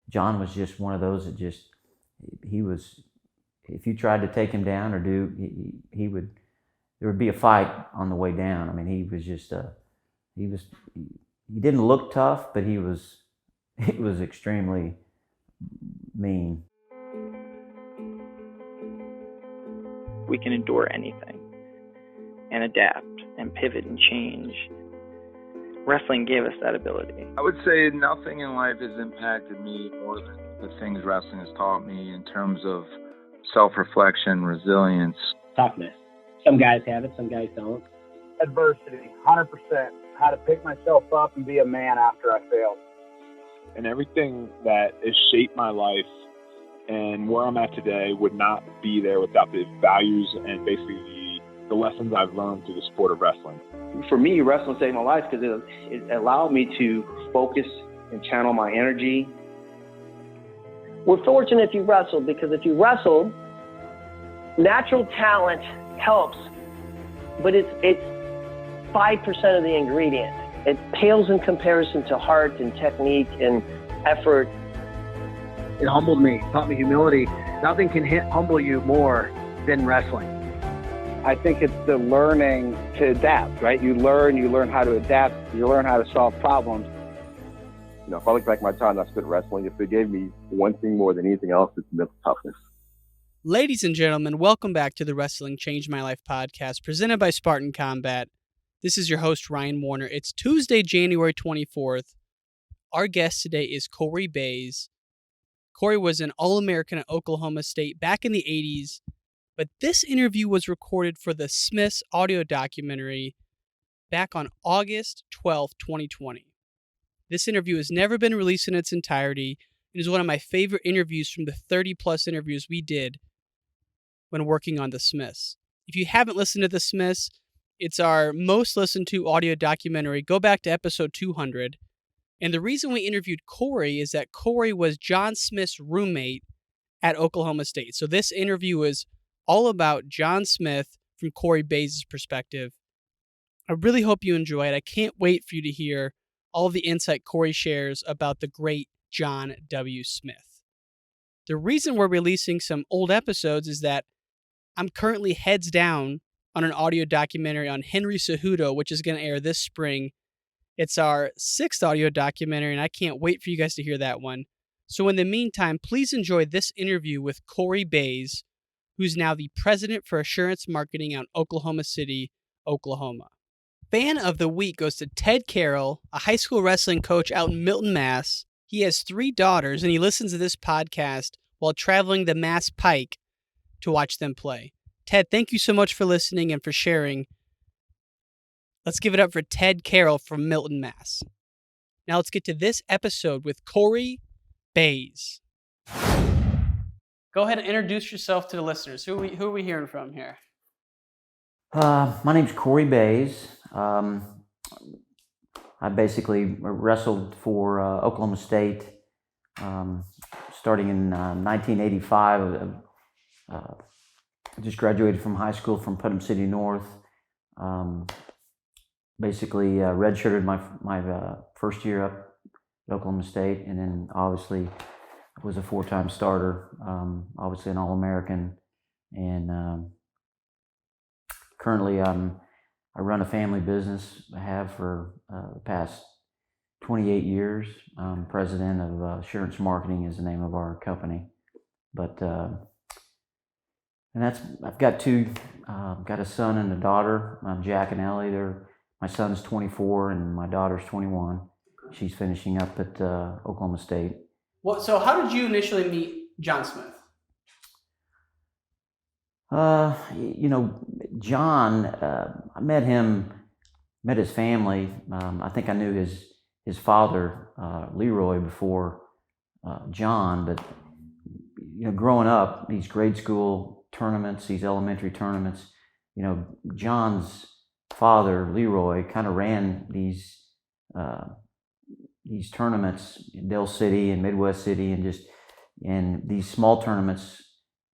John was just one of those that he was, if you tried to take him down or he would, there would be a fight on the way down. I mean, he was just, he didn't look tough, but he was extremely mean. We can endure anything and adapt and pivot and change. Wrestling gave us that ability. I would say nothing in life has impacted me more than the things wrestling has taught me in terms of self-reflection, resilience. Toughness. Some guys have it, some guys don't. Adversity, 100%. How to pick myself up and be a man after I failed. And everything that has shaped my life and where I'm at today would not be there without the values and basically the lessons I've learned through the sport of wrestling. For me, wrestling saved my life because it allowed me to focus and channel my energy. We're fortunate if you wrestled, because if you wrestled, natural talent helps, but it's 5% of the ingredient. It pales in comparison to heart and technique and effort. It humbled me, taught me humility. Nothing can humble you more than wrestling. I think it's the learning to adapt, right? You learn how to adapt, you learn how to solve problems. You know, if I look back at my time I spent wrestling, if it gave me one thing more than anything else, it's mental toughness. Ladies and gentlemen, welcome back to the Wrestling Changed My Life podcast, presented by Spartan Combat. This is your host, Ryan Warner. It's Tuesday, January 24th. Our guest today is Cory Baze. Cory was an All-American at Oklahoma State back in the 80s, but this interview was recorded for the Smiths audio documentary back on August 12th, 2020. This interview has never been released in its entirety. It is one of my favorite interviews from the 30-plus interviews we did when working on the Smiths. If you haven't listened to the Smiths, it's our most listened to audio documentary. Go back to episode 200. And the reason we interviewed Cory is that Cory was John Smith's roommate at Oklahoma State. So this interview is all about John Smith from Cory Baze's perspective. I really hope you enjoy it. I can't wait for you to hear all the insight Cory shares about the great John W. Smith. The reason we're releasing some old episodes is that I'm currently heads down on an audio documentary on Henry Cejudo, which is going to air this spring. It's our 6th audio documentary, and I can't wait for you guys to hear that one. So in the meantime, please enjoy this interview with Cory Baze, who's now the president for Assurance Marketing out in Oklahoma City, Oklahoma. Fan of the week goes to Ted Carroll, a high school wrestling coach out in Milton, Mass. He has 3 daughters, and he listens to this podcast while traveling the Mass Pike to watch them play. Ted, thank you so much for listening and for sharing. Let's give it up for Ted Carroll from Milton, Mass. Now let's get to this episode with Cory Baze. Go ahead and introduce yourself to the listeners. Who are we hearing from here? My name's Cory Baze. I basically wrestled for Oklahoma State starting in 1985. I just graduated from high school from Putnam City North. Basically redshirted my first year up at Oklahoma State, and then obviously was a 4-time starter, obviously an All-American, and currently I run a family business. I have for the past 28 years. I'm president of Assurance Marketing is the name of our company, but and I've got 2, got a son and a daughter, Jack and Ellie. My son's 24 and my daughter's 21. She's finishing up at Oklahoma State. Well, so how did you initially meet John Smith? John, I met his family. I think I knew his father, Leroy, before John, but growing up, these grade school tournaments, these elementary tournaments, John's father, Leroy, kind of ran these tournaments in Del City and Midwest City, and these small tournaments,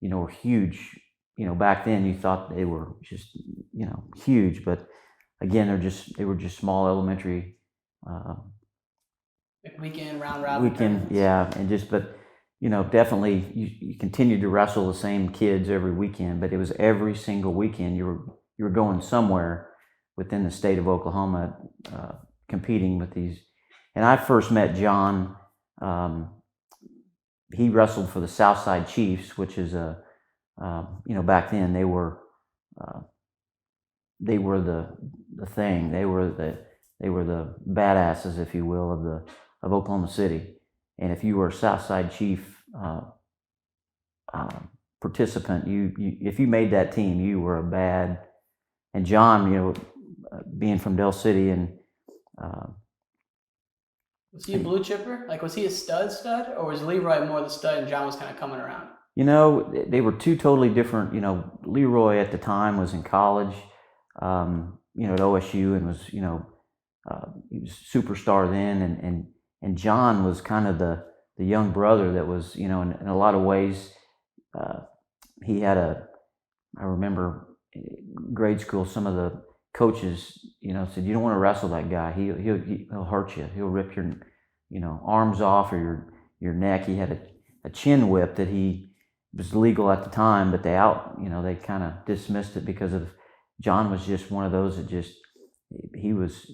were huge. Back then you thought they were just, huge, but again, they were just small elementary Like weekend round robin. Weekend, yeah, and but definitely you continued to wrestle the same kids every weekend, but it was every single weekend you were going somewhere within the state of Oklahoma, competing with these. And I first met John. He wrestled for the Southside Chiefs, which is back then they were the thing. They were the badasses, if you will, of Oklahoma City. And if you were a Southside Chief participant, if you made that team, you were a bad. And John, being from Del City, and was he a blue chipper? Like, was he a stud, or was Leroy more the stud and John was kind of coming around? They were two totally different. Leroy at the time was in college, at OSU, and was he was superstar then, and John was kind of the young brother that was, in a lot of ways, he had I remember grade school, some of the coaches, said, you don't want to wrestle that guy. He'll hurt you. He'll rip your, arms off or your neck. He had a chin whip that he was legal at the time, but they kind of dismissed it because of John was just one of those that he was,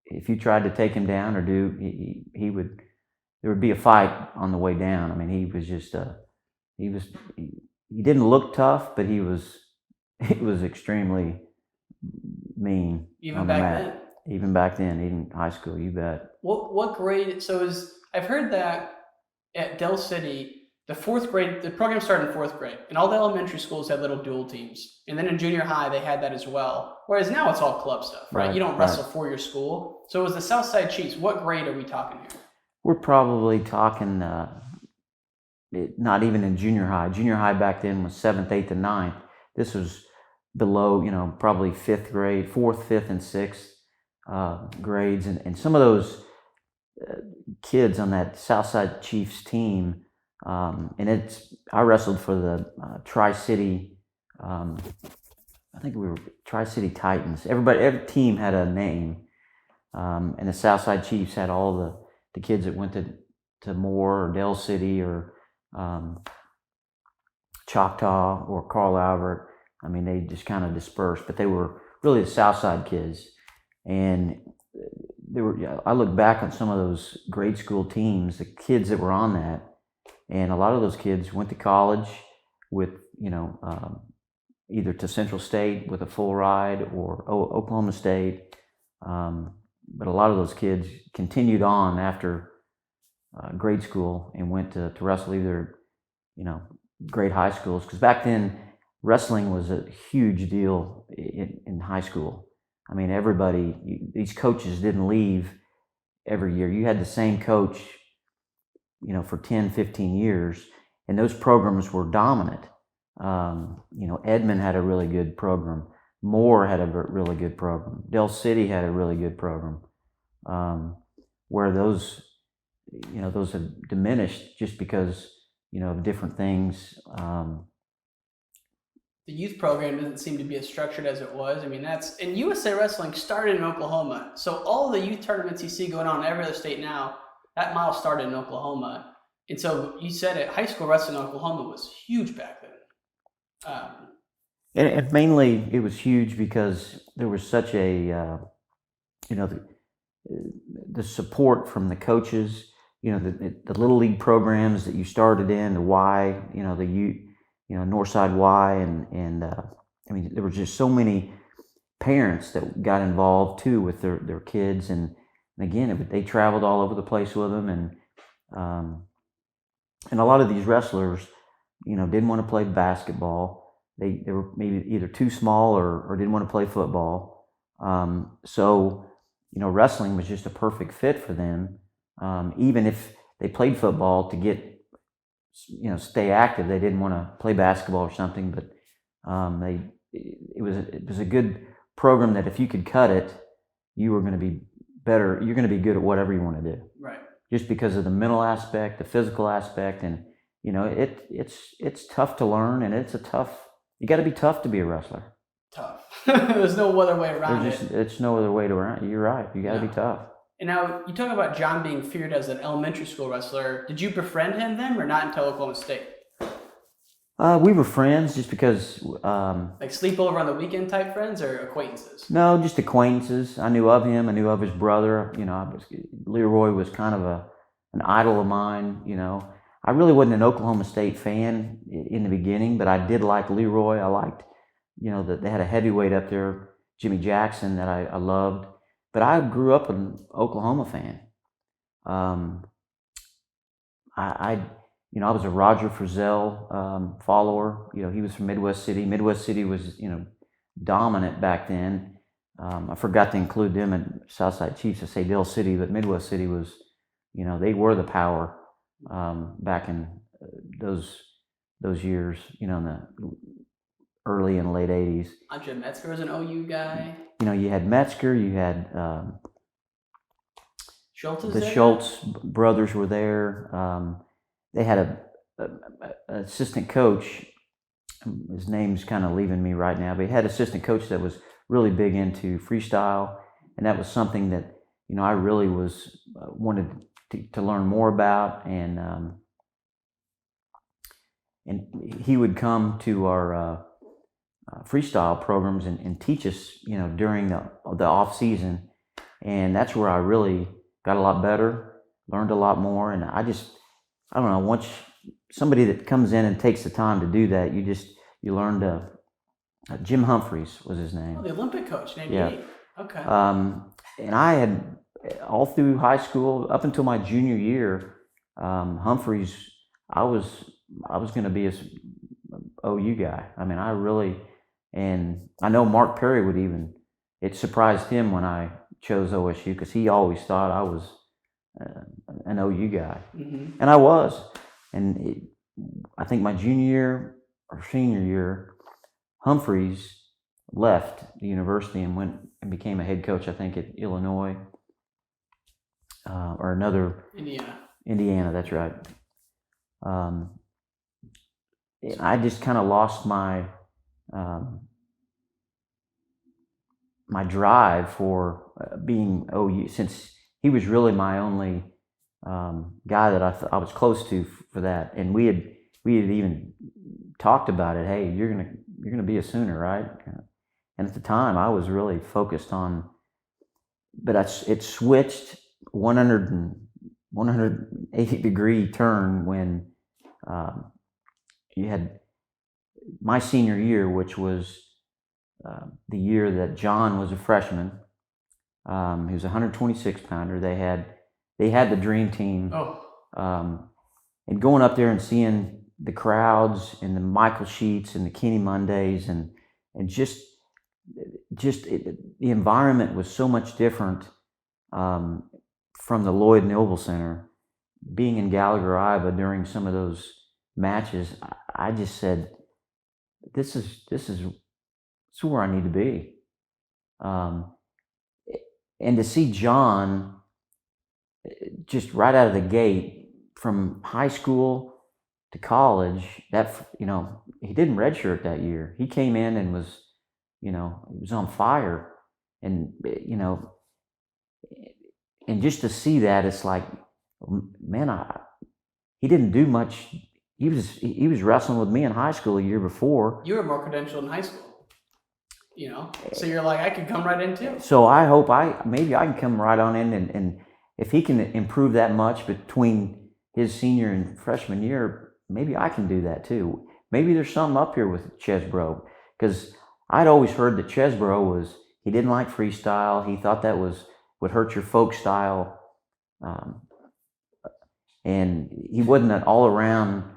if you tried to take him down or there would be a fight on the way down. I mean, he was just, he didn't look tough, but he was extremely mean. Even back then? Even back then, even high school, you bet. What grade, I've heard that at Del City, the program started in fourth grade, and all the elementary schools had little dual teams. And then in junior high, they had that as well. Whereas now it's all club stuff, right? You don't wrestle for your school. So it was the Southside Chiefs. What grade are we talking here? We're probably talking, not even in junior high. Junior high back then was 7th, 8th, and 9th. This was below, probably 5th grade, 4th, 5th, and 6th grades. And some of those kids on that Southside Chiefs team, I wrestled for the Tri-City, I think we were Tri-City Titans. Every team had a name, and the Southside Chiefs had all the kids that went to Moore or Del City or Choctaw or Carl Albert. I mean, they just kind of dispersed, but they were really the Southside kids. And I look back on some of those grade school teams, the kids that were on that, and a lot of those kids went to college with, either to Central State with a full ride or Oklahoma State. But a lot of those kids continued on after grade school and went to wrestle either, grade high schools. Because back then, wrestling was a huge deal in high school. I mean, these coaches didn't leave every year. You had the same coach, for 10, 15 years, and those programs were dominant. Edmond had a really good program. Moore had a really good program. Del City had a really good program. Where those have diminished just because, of different things. The youth program doesn't seem to be as structured as it was. I mean, and USA Wrestling started in Oklahoma. So all the youth tournaments you see going on in every other state now, that model started in Oklahoma. And so you said it, high school wrestling in Oklahoma was huge back then. And mainly it was huge because there was such a, the support from the coaches, the little league programs that you started in, the Y, Northside Y, and I mean, there were just so many parents that got involved too with their kids, and again, they traveled all over the place with them, and a lot of these wrestlers, didn't want to play basketball. They were maybe either too small or didn't want to play football. So wrestling was just a perfect fit for them. Even if they played football to get, stay active, they didn't want to play basketball or something. But it was a good program that if you could cut it, you were going to be better. You're going to be good at whatever you want to do. Right. Just because of the mental aspect, the physical aspect, and it's tough to learn, and you got to be tough to be a wrestler. Tough. There's no other way around it. It's no other way around. You're right. You got to be tough. And now you talk about John being feared as an elementary school wrestler. Did you befriend him then, or not until Oklahoma State? We were friends just because. Like sleepover on the weekend type friends or acquaintances? No, just acquaintances. I knew of him. I knew of his brother. Leroy was kind of an idol of mine. I really wasn't an Oklahoma State fan in the beginning, but I did like Leroy. I liked, that they had a heavyweight up there, Jimmy Jackson, that I loved. But I grew up an Oklahoma fan. I was a Roger Frizzell follower. He was from Midwest City. Midwest City was, dominant back then. I forgot to include them in Southside Chiefs to say Dale City, but Midwest City was, they were the power back in those years, in the early and late 80s. Andre Metzger was an OU guy. You had Metzger, you had Schultz. The Schultz brothers were there. They had an assistant coach. His name's kind of leaving me right now, but he had an assistant coach that was really big into freestyle, and that was something that I really was wanted to learn more about, and he would come to our freestyle programs and teach us, during the off season, and that's where I really got a lot better, learned a lot more, and I don't know, once somebody that comes in and takes the time to do that, you learn to. Jim Humphreys was his name. Oh, the Olympic coach, maybe. Yeah. Okay. And I had all through high school up until my junior year, Humphreys. I was going to be a OU guy. I mean, and I know Mark Perry would even. It surprised him when I chose OSU because he always thought I was an OU guy, mm-hmm. and I was. And I think my junior year or senior year, Humphreys left the university and went and became a head coach, I think, at Illinois or another Indiana, that's right. I just kind of lost my my drive for being OU, since he was really my only guy that I was close to for that, and we had even talked about it. Hey, you're gonna be a Sooner, right? And at the time, I was really focused on, but it switched 180 degree turn when you had my senior year, which was the year that John was a freshman. He was a 126 pounder. They had the dream team. And going up there and seeing the crowds and the Michael Sheets and the Kenny Mondays and just the environment was so much different from the Lloyd Noble Center. Being in Gallagher, Iowa during some of those matches, I just said, this is where I need to be. And to see John just right out of the gate, from high school to college, that he didn't redshirt that year. He came in and was, he was on fire, and and just to see that, it's like, man, he didn't do much. He was wrestling with me in high school a year before. You were more credentialed in high school, so you're like, I could come right in too. So I hope maybe I can come right on in, and if he can improve that much between his senior and freshman year, maybe I can do that too. Maybe there's something up here with Chesbro, because I'd always heard that Chesbro he didn't like freestyle. He thought that would hurt your folk style, and he wasn't an all around.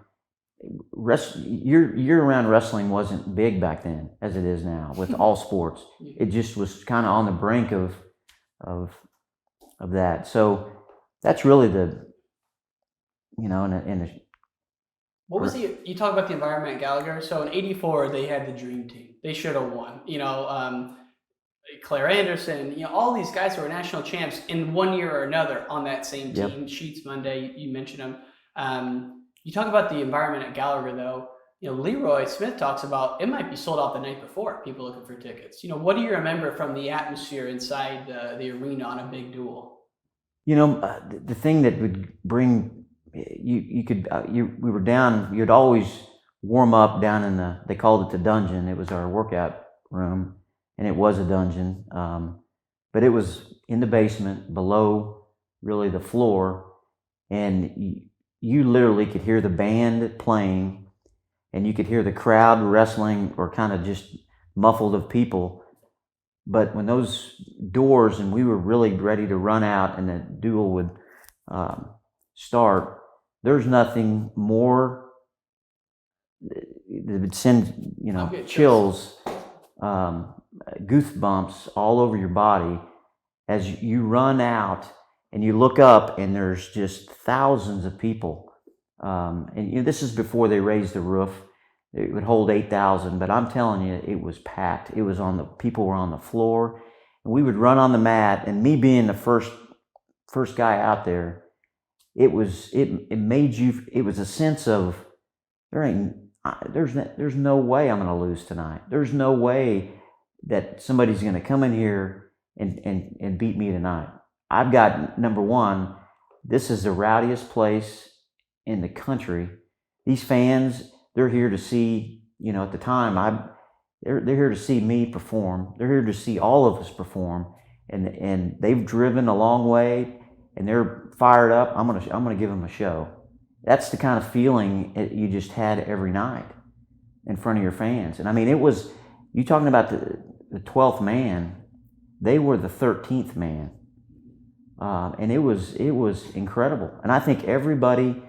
Year-round wrestling wasn't big back then as it is now with all sports. It just was kind of on the brink of that. So that's really what was you talk about the environment at Gallagher? So in '84 they had the dream team. They should have won. Claire Anderson, all these guys who were national champs in one year or another on that same team. Yep. Sheets Monday, you mentioned them. You talk about the environment at Gallagher, though. Leroy Smith talks about it might be sold out the night before, people looking for tickets. What do you remember from the atmosphere inside the arena on a big duel? The thing that would bring we were down. You'd always warm up down in they called it the dungeon. It was our workout room, and it was a dungeon, but it was in the basement below really the floor, and you literally could hear the band playing, and you could hear the crowd wrestling or kind of just muffled of people. But when those doors, and we were really ready to run out and the duel would start, there's nothing more that would send, chills, goosebumps all over your body as you run out and you look up and there's just thousands of people. And this is before they raised the roof. It would hold 8,000, but I'm telling you, it was packed. It was people were on the floor, and we would run on the mat. And me being the first guy out there, it made you. It was a sense of there's no way I'm going to lose tonight. There's no way that somebody's going to come in here and beat me tonight. I've got, number one, this is the rowdiest place in the country. These fans, they're here to see, at the time, they're here to see me perform. They're here to see all of us perform, and they've driven a long way, and they're fired up. I'm gonna give them a show. That's the kind of feeling you just had every night in front of your fans. And I mean, it was, you talking about the 12th man, they were the 13th man, and it was incredible. And I think everybody,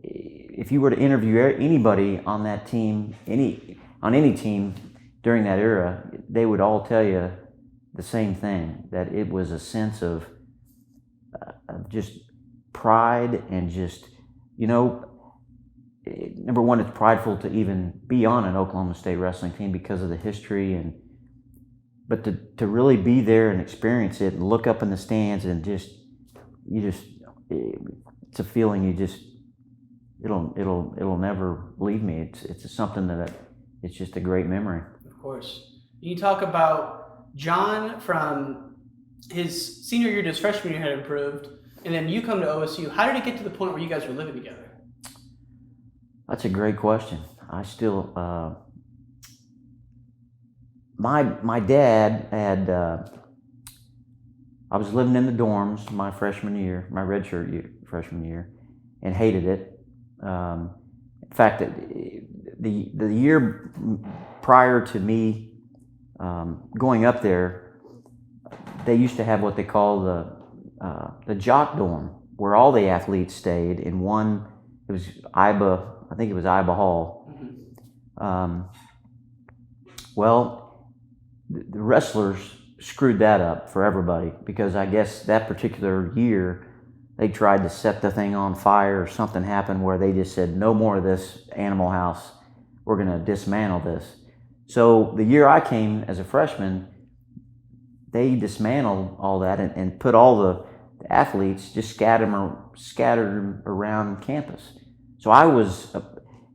if you were to interview anybody on that team, on any team during that era, they would all tell you the same thing, that it was a sense of just pride and just, number one, it's prideful to even be on an Oklahoma State wrestling team because of the history, but to really be there and experience it and look up in the stands and it's a feeling it'll never leave me. It's something that it's just a great memory. Of course. You talk about John from his senior year to his freshman year had improved, and then you come to OSU. How did it get to the point where you guys were living together? That's a great question. I still, my dad had, I was living in the dorms my freshman year, my redshirt freshman year, and hated it. In fact, the year prior to me going up there, they used to have what they call the jock dorm, where all the athletes stayed in one. It was I think it was Iba Hall. Mm-hmm. Well, the wrestlers screwed that up for everybody, because I guess that particular year they tried to set the thing on fire, or something happened where they just said, no more of this animal house. We're going to dismantle this. So the year I came as a freshman, they dismantled all that and put all the athletes, just scattered them around campus. So I was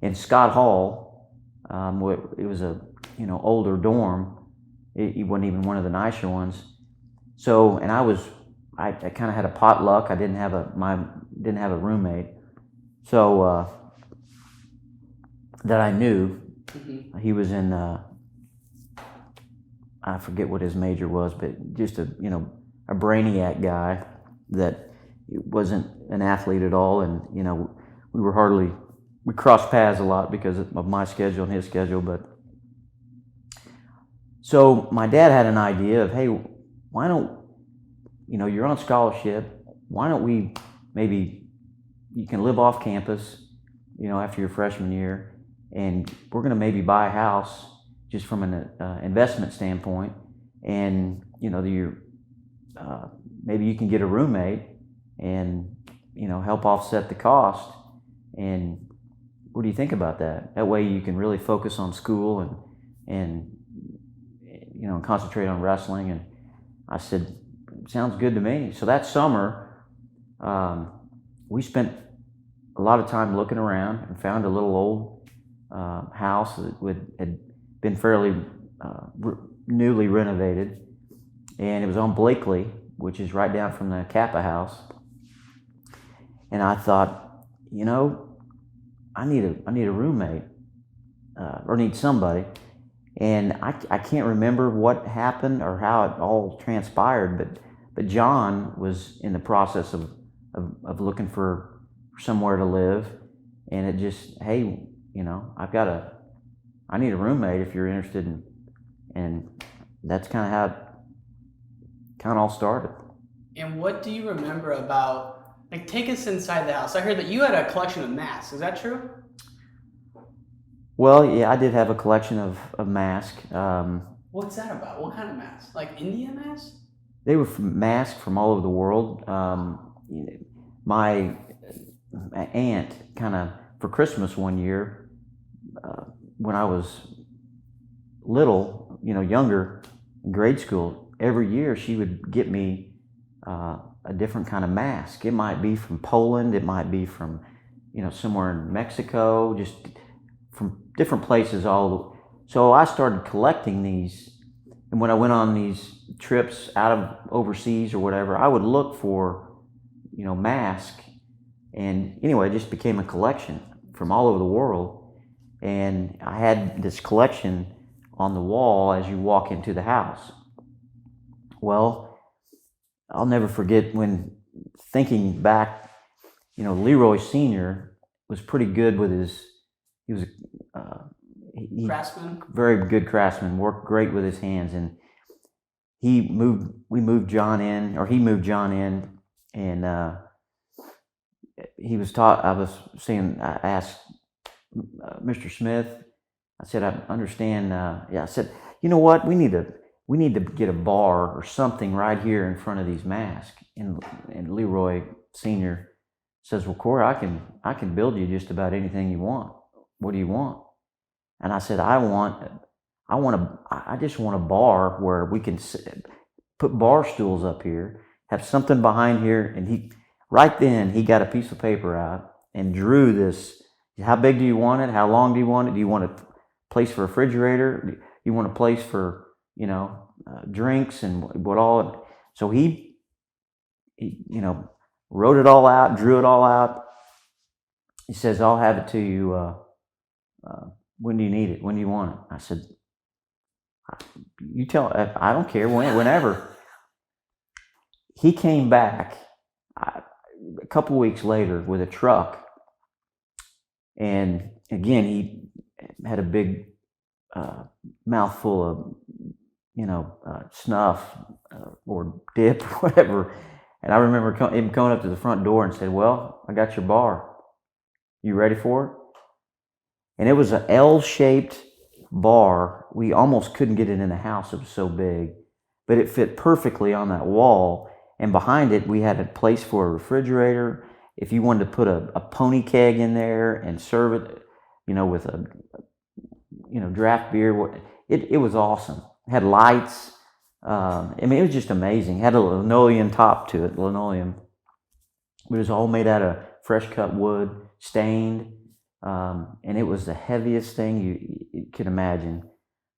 in Scott Hall. It was a older dorm. It wasn't even one of the nicer ones. So, and I kind of had a potluck. I didn't have a roommate. So that I knew. Mm-hmm. He was in I forget what his major was, but just a brainiac guy that wasn't an athlete at all, and we crossed paths a lot because of my schedule and his schedule. But so my dad had an idea of, hey, why don't, you're on scholarship, why don't we, maybe you can live off campus, after your freshman year, and we're going to maybe buy a house just from an investment standpoint, and maybe you can get a roommate and help offset the cost. And what do you think about that? That way you can really focus on school and concentrate on wrestling. And I said, sounds good to me. So that summer, we spent a lot of time looking around and found a little old house that had been fairly newly renovated, and it was on Blakely, which is right down from the Kappa house. And I thought, I need a roommate or need somebody. And I can't remember what happened or how it all transpired, but John was in the process of looking for somewhere to live, and it just, hey, I need a roommate if you're interested in, and that's kind of how it all started. And what do you remember about, like, take us inside the house? I heard that you had a collection of masks. Is that true? Well, yeah, I did have a collection of masks. What's that about? What kind of masks? Like Indian masks? They were masks from all over the world. My aunt kind of, for Christmas one year, when I was little, younger, in grade school, every year she would get me a different kind of mask. It might be from Poland, it might be from, somewhere in Mexico, just from different places. So I started collecting these, and when I went on these trips out of overseas or whatever, I would look for, masks, and anyway, it just became a collection from all over the world, and I had this collection on the wall as you walk into the house. Well, I'll never forget when, thinking back, Leroy Sr. was pretty good with he was Craftsman? Very good craftsman, worked great with his hands, and we moved John in, and he was taught, I asked Mr. Smith, I said, I understand, I said, you know what, we need to get a bar or something right here in front of these masks. And Leroy Sr. says, well, Cory, I can build you just about anything you want. What do you want? And I said, I just want a bar where we can put bar stools up here, have something behind here. And right then he got a piece of paper out and drew this. How big do you want it? How long do you want it? Do you want a place for a refrigerator? Do you want a place for, drinks and what all? So he wrote it all out, drew it all out. He says, I'll have it to you. When do you need it? When do you want it? I said, you tell, I don't care, whenever. He came back a couple weeks later with a truck, and again, he had a big mouthful of, snuff or dip or whatever. And I remember him coming up to the front door and said, well, I got your bar. You ready for it? And it was an L-shaped bar. We almost couldn't get it in the house. It was so big, but it fit perfectly on that wall. And behind it, we had a place for a refrigerator. If you wanted to put a pony keg in there and serve it, with a, draft beer, it was awesome. It had lights. It was just amazing. It had a linoleum top to it, linoleum. It was all made out of fresh cut wood, stained. And it was the heaviest thing you could imagine.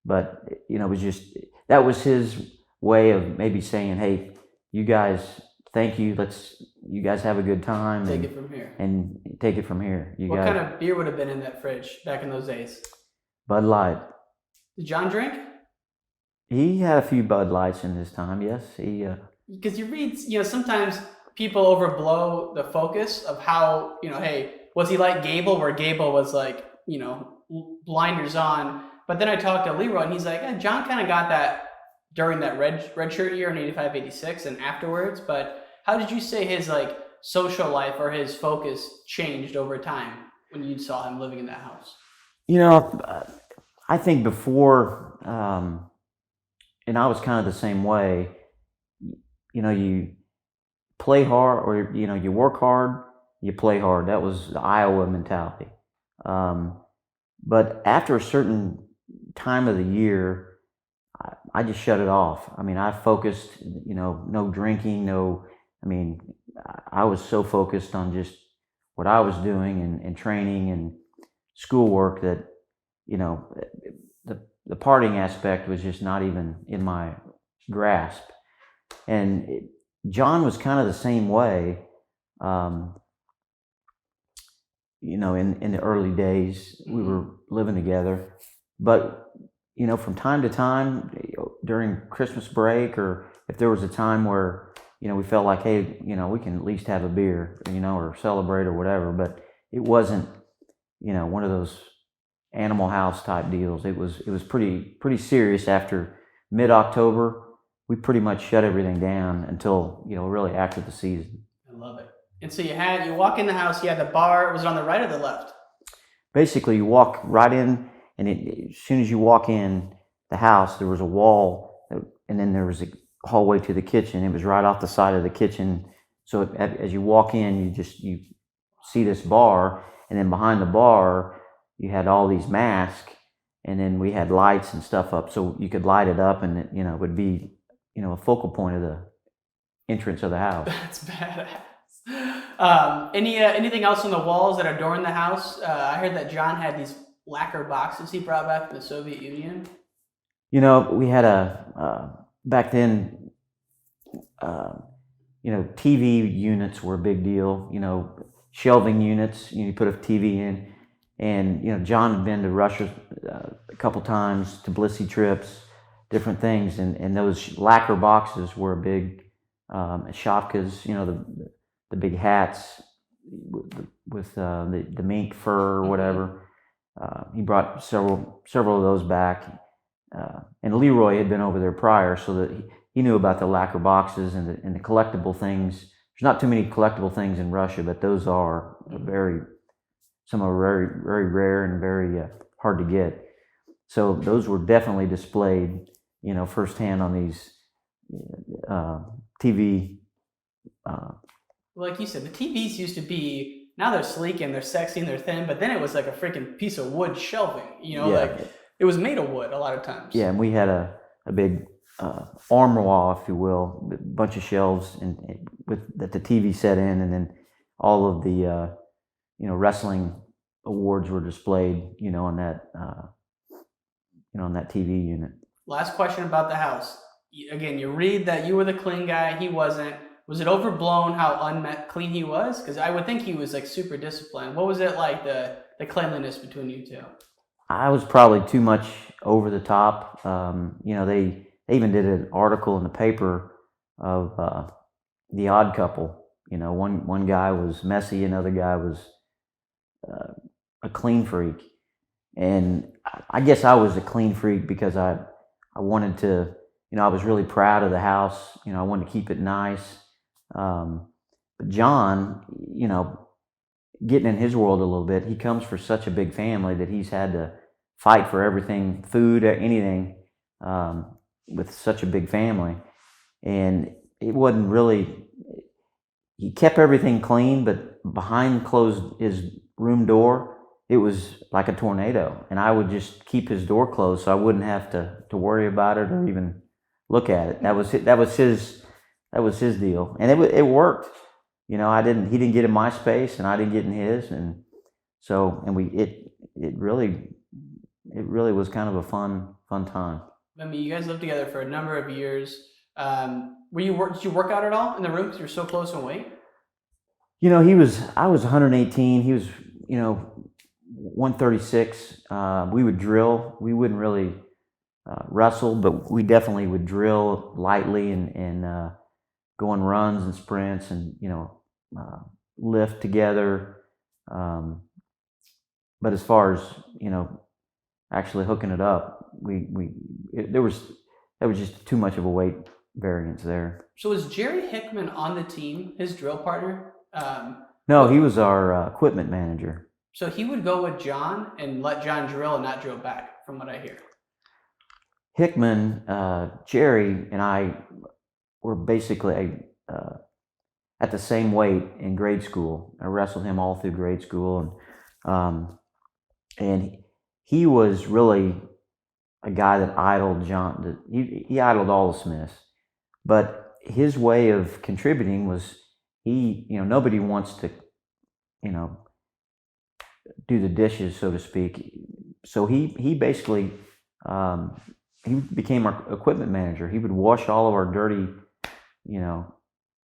But, it was just, that was his way of maybe saying, hey, you guys, thank you. You guys have a good time. Take it from here. And take it from here. What kind of beer would have been in that fridge back in those days? Bud Light. Did John drink? He had a few Bud Lights in his time, yes. Because you read, sometimes people overblow the focus of how, hey, was he like Gable, where Gable was like, blinders on? But then I talked to Leroy, and he's like, John kind of got that during that red shirt year in 85, 86 and afterwards. But how did you say his like social life or his focus changed over time when you saw him living in that house? I think before, and I was kind of the same way, you play hard, or, you work hard, you play hard. That was the Iowa mentality. But after a certain time of the year, I just shut it off. I focused, no drinking, I was so focused on just what I was doing and training and schoolwork that, the partying aspect was just not even in my grasp. And John was kind of the same way. in the early days, we were living together. But, from time to time, during Christmas break, or if there was a time where, we felt like, hey, we can at least have a beer, or celebrate or whatever. But it wasn't, one of those Animal House type deals. It was pretty serious. After mid-October, we pretty much shut everything down until, really after the season. I love it. And so you walk in the house, you had the bar. Was it on the right or the left? Basically, you walk right in, and as soon as you walk in the house, there was a wall, and then there was a hallway to the kitchen. It was right off the side of the kitchen. So as you walk in, you see this bar, and then behind the bar, you had all these masks, and then we had lights and stuff up, so you could light it up, and it would be a focal point of the entrance of the house. That's badass. Anything else on the walls that adorn the house? I heard that John had these lacquer boxes he brought back from the Soviet Union. We had back then, TV units were a big deal. Shelving units. You put a TV in, and John had been to Russia a couple times, Tbilisi trips, different things, and those lacquer boxes were a big shapkas. The big hats with the mink fur or whatever. He brought several of those back, and Leroy had been over there prior, so that he knew about the lacquer boxes and the collectible things. There's not too many collectible things in Russia, but those are some are very, very rare and very hard to get. So those were definitely displayed, firsthand on these TV. Like you said, the TVs used to be, now they're sleek and they're sexy and they're thin, but then it was like a freaking piece of wood shelving, like it was made of wood a lot of times. Yeah, and we had a big armoire, if you will, a bunch of shelves that the TV set in, and then all of the wrestling awards were displayed, on that on that TV unit. Last question about the house. Again, you read that you were the clean guy, he wasn't. Was it overblown how clean he was? Because I would think he was like super disciplined. What was it like, the cleanliness between you two? I was probably too much over the top. They even did an article in the paper of the odd couple. One guy was messy, another guy was a clean freak. And I guess I was a clean freak because I wanted to, I was really proud of the house. I wanted to keep it nice. But John, getting in his world a little bit, he comes from such a big family that he's had to fight for everything, food, anything, with such a big family. And it wasn't really, he kept everything clean, but behind his room door, it was like a tornado. And I would just keep his door closed so I wouldn't have to worry about it or even look at it. That was his deal, and it worked. He didn't get in my space, and I didn't get in his, and so it really was kind of a fun time. I mean, you guys lived together for a number of years. Did you work out at all in the room because you're so close in weight? I was 118. He was 136. We would drill. We wouldn't really wrestle, but we definitely would drill lightly and go on runs and sprints and lift together. But as far as actually hooking it up, there was just too much of a weight variance there. So was Jerry Hickman on the team, his drill partner? No, he was our equipment manager. So he would go with John and let John drill and not drill back, from what I hear. Hickman, Jerry, and I were basically at the same weight in grade school. I wrestled him all through grade school, and he was really a guy that idled John. He idled all the Smiths, but his way of contributing was nobody wants to do the dishes, so to speak. So he basically he became our equipment manager. He would wash all of our dirty,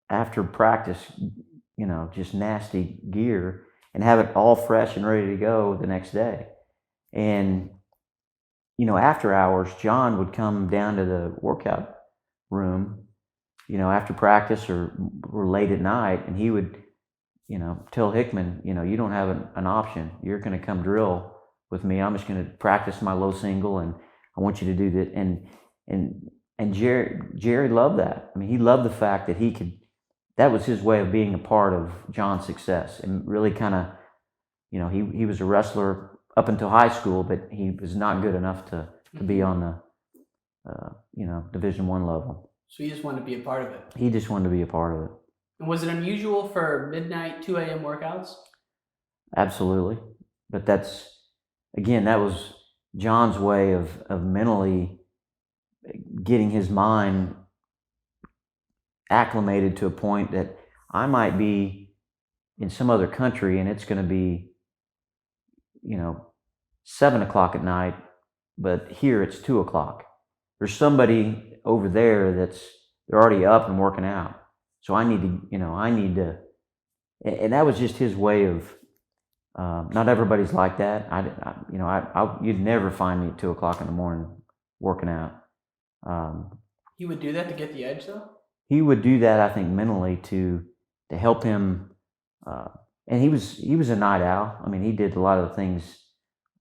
after practice, just nasty gear, and have it all fresh and ready to go the next day. And, after hours, John would come down to the workout room, after practice or late at night, and he would, tell Hickman, you don't have an option. You're going to come drill with me. I'm just going to practice my low single, and I want you to do that. And Jerry loved that. I mean, he loved the fact that that was his way of being a part of John's success, and really kind of, he was a wrestler up until high school, but he was not good enough to be on the, Division I level. So he just wanted to be a part of it. He just wanted to be a part of it. And was it unusual for midnight, 2 a.m. workouts? Absolutely. But that was John's way of mentally getting his mind acclimated to a point that I might be in some other country and it's going to be, 7 o'clock at night, but here it's 2 o'clock. There's somebody over there they're already up and working out. So I need to, and that was just his way of, not everybody's like that. You'd never find me at 2 o'clock in the morning working out. He would do that to get the edge, though? He would do that, I think, mentally to help him. And he was a night owl. I mean, he did a lot of things,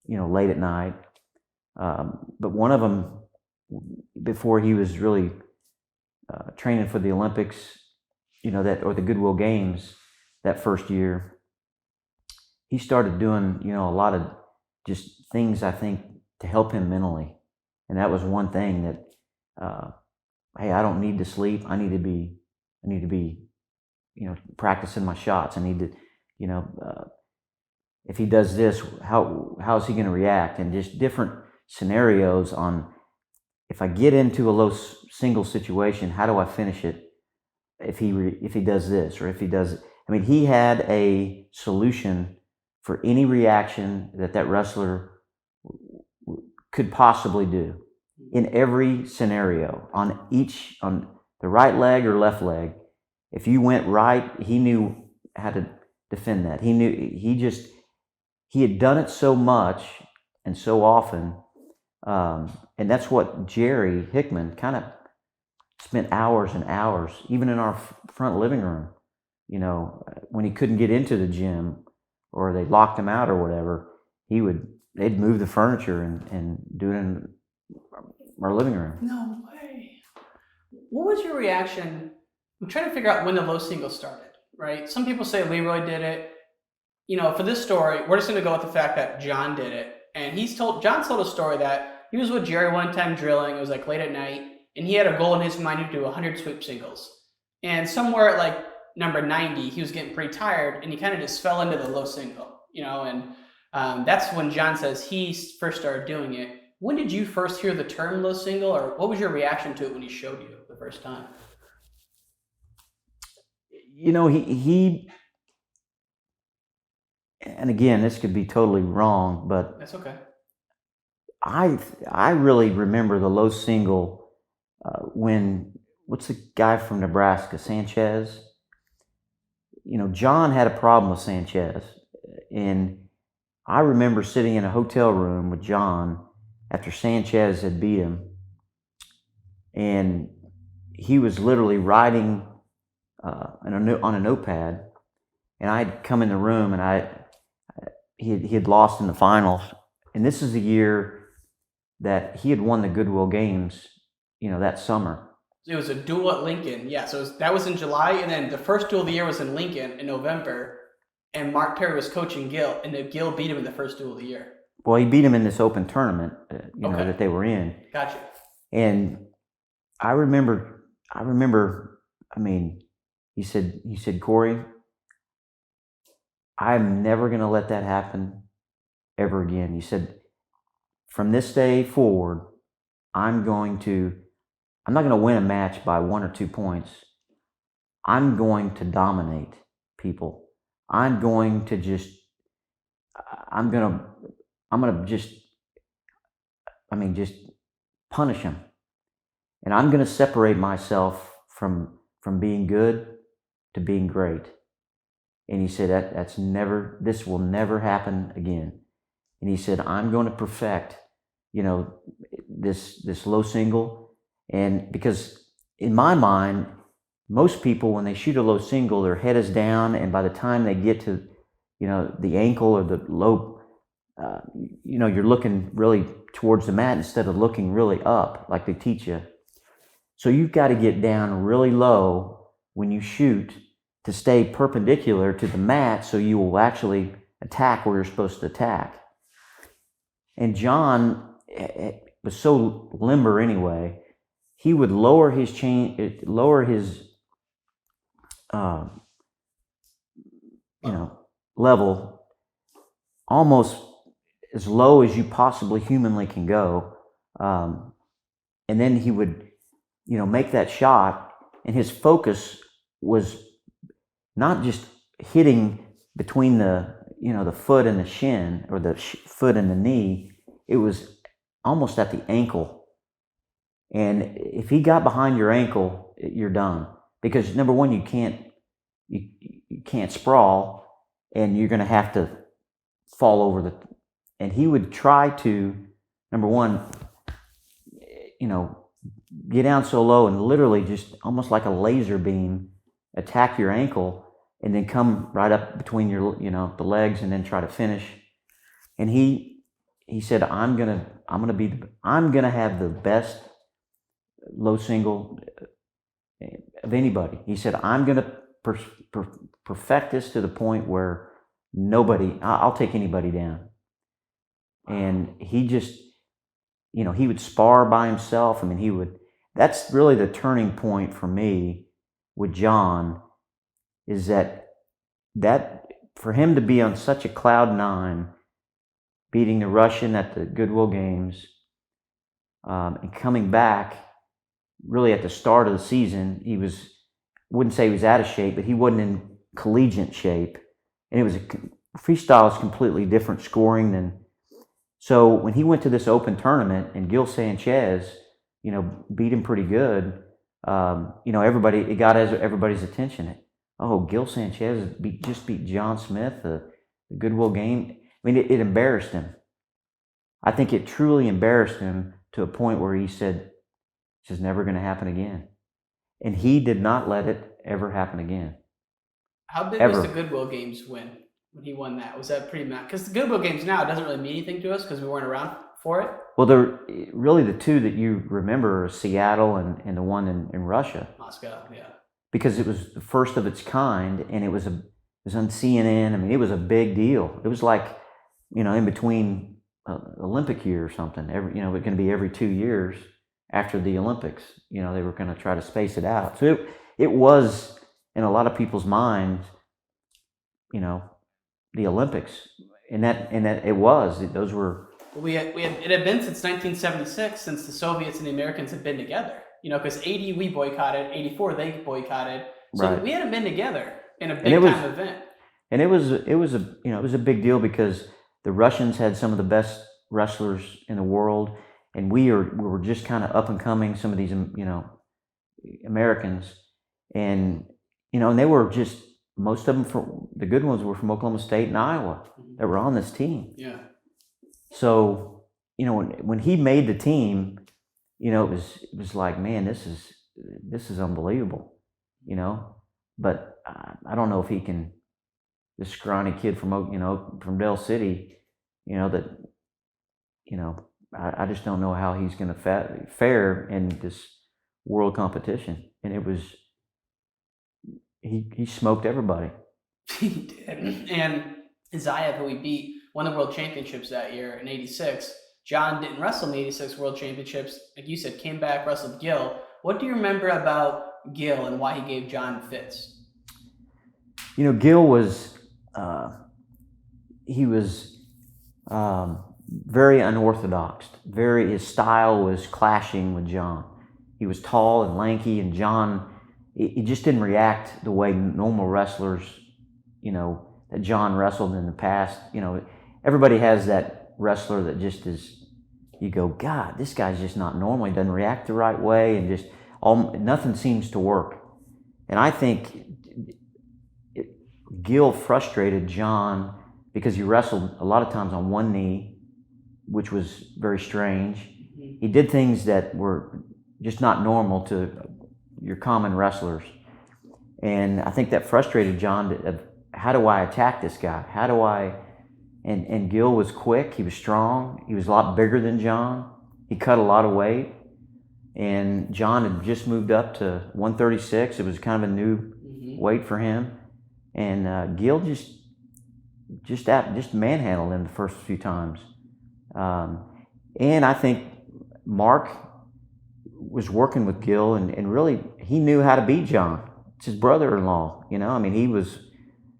late at night. But one of them, before he was really training for the Olympics, or the Goodwill Games that first year, he started doing, a lot of just things, I think, to help him mentally. And that was one thing that, hey, I don't need to sleep. I need to be, practicing my shots. I need to, if he does this, how is he going to react? And just different scenarios on, if I get into a low single situation, how do I finish it? If he does this, or if he does, I mean, he had a solution for any reaction that wrestler could possibly do in every scenario, on the right leg or left leg. If you went right, he knew how to defend that. He had done it so much and so often, and that's what Jerry Hickman kind of spent hours and hours, even in our front living room, when he couldn't get into the gym or they locked him out or whatever, they'd move the furniture and do it in our living room. No way. What was your reaction? I'm trying to figure out when the low single started, right? Some people say Leroy did it. For this story, we're just going to go with the fact that John did it. And John told a story that he was with Jerry one time drilling. It was like late at night. And he had a goal in his mind to do 100 sweep singles. And somewhere at like number 90, he was getting pretty tired, and he kind of just fell into the low single, and that's when John says he first started doing it. When did you first hear the term low single, or what was your reaction to it when he showed you the first time? He and again, this could be totally wrong, but that's okay. I really remember the low single what's the guy from Nebraska, Sanchez? John had a problem with Sanchez, and I remember sitting in a hotel room with John after Sanchez had beat him, and he was literally writing on a notepad, and I'd come in the room, and he had lost in the finals, and this is the year that he had won the Goodwill Games, that summer. It was a duel at Lincoln. Yeah, so that was in July, and then the first duel of the year was in Lincoln in November, and Mark Perry was coaching Gil, and Gil beat him in the first duel of the year. Well, he beat him in this open tournament, that they were in. Gotcha. And I remember, I mean, he said, Cory, I'm never going to let that happen ever again. He said, from this day forward, I'm not going to win a match by 1 or 2 points. I'm going to dominate people. I'm going to just punish them. And I'm going to separate myself from being good to being great. And he said, this will never happen again. And he said, I'm going to perfect, this low single. And because in my mind, most people, when they shoot a low single, their head is down. And by the time they get to, the ankle or the low, you're looking really towards the mat instead of looking really up like they teach you. So you've got to get down really low when you shoot to stay perpendicular to the mat so you will actually attack where you're supposed to attack. And John was so limber anyway, he would lower his level almost as low as you possibly humanly can go. And then he would, make that shot, and his focus was not just hitting between the foot and the shin, or the foot and the knee. It was almost at the ankle. And if he got behind your ankle, you're done. Because number one, you can't sprawl, and you're going to have to fall over and he would try to, number one, get down so low and literally just almost like a laser beam attack your ankle, and then come right up between your, the legs, and then try to finish. And he said, I'm gonna have the best low single of anybody. He said, I'm gonna perfect this to the point where I'll take anybody down. And he just, he would spar by himself. I mean, that's really the turning point for me with John, is that for him to be on such a cloud nine, beating the Russian at the Goodwill Games, and coming back really at the start of the season, wouldn't say he was out of shape, but he wasn't in collegiate shape. And freestyle is completely different scoring than. So when he went to this open tournament and Gil Sanchez, beat him pretty good, it got everybody's attention. Oh, Gil Sanchez just beat John Smith, the Goodwill game. I mean, it embarrassed him. I think it truly embarrassed him to a point where he said, this is never going to happen again. And he did not let it ever happen again. How big was the Goodwill Games win when he won that? Was that pretty mad? Because the Goodwill Games now doesn't really mean anything to us because we weren't around for it. Well, really the two that you remember are Seattle and the one in Russia. Moscow, yeah. Because it was the first of its kind, and it was on CNN. I mean, it was a big deal. It was like, in between Olympic year or something. It was going to be every 2 years after the Olympics. They were going to try to space it out. So it was, in a lot of people's minds, the Olympics, and that it was. Those were. It had been since 1976 since the Soviets and the Americans had been together. Because 80 we boycotted, 84 they boycotted. So right. We hadn't been together in a big time event. And it was a big deal because the Russians had some of the best wrestlers in the world, and we were just kind of up and coming. Some of these Americans, and and they were just, most of them, the good ones were from Oklahoma State and Iowa that were on this team. Yeah. So when he made the team, it was like, man, this is unbelievable, But I don't know if he can. This scrawny kid from Del City, I just don't know how he's going to fare in this world competition. And it was, he smoked everybody. He did. And Zayev, who he beat, won the world championships that year in '86. John didn't wrestle in the '86 world championships. Like you said, came back, wrestled Gil. What do you remember about Gil and why he gave John fits? Gil was, he was very unorthodox. His style was clashing with John. He was tall and lanky, and John, he just didn't react the way normal wrestlers, that John wrestled in the past. Everybody has that wrestler that just is, you go, God, this guy's just not normal. He doesn't react the right way, and just nothing seems to work. And I think Gil frustrated John because he wrestled a lot of times on one knee, which was very strange. He did things that were just not normal to your common wrestlers. And I think that frustrated John. How do I attack this guy? How do I... And Gil was quick. He was strong. He was a lot bigger than John. He cut a lot of weight. And John had just moved up to 136. It was kind of a new weight for him. And Gil just manhandled him the first few times. And I think Mark was working with Gil, and really he knew how to beat John. It's his brother-in-law, you know. I mean, he was,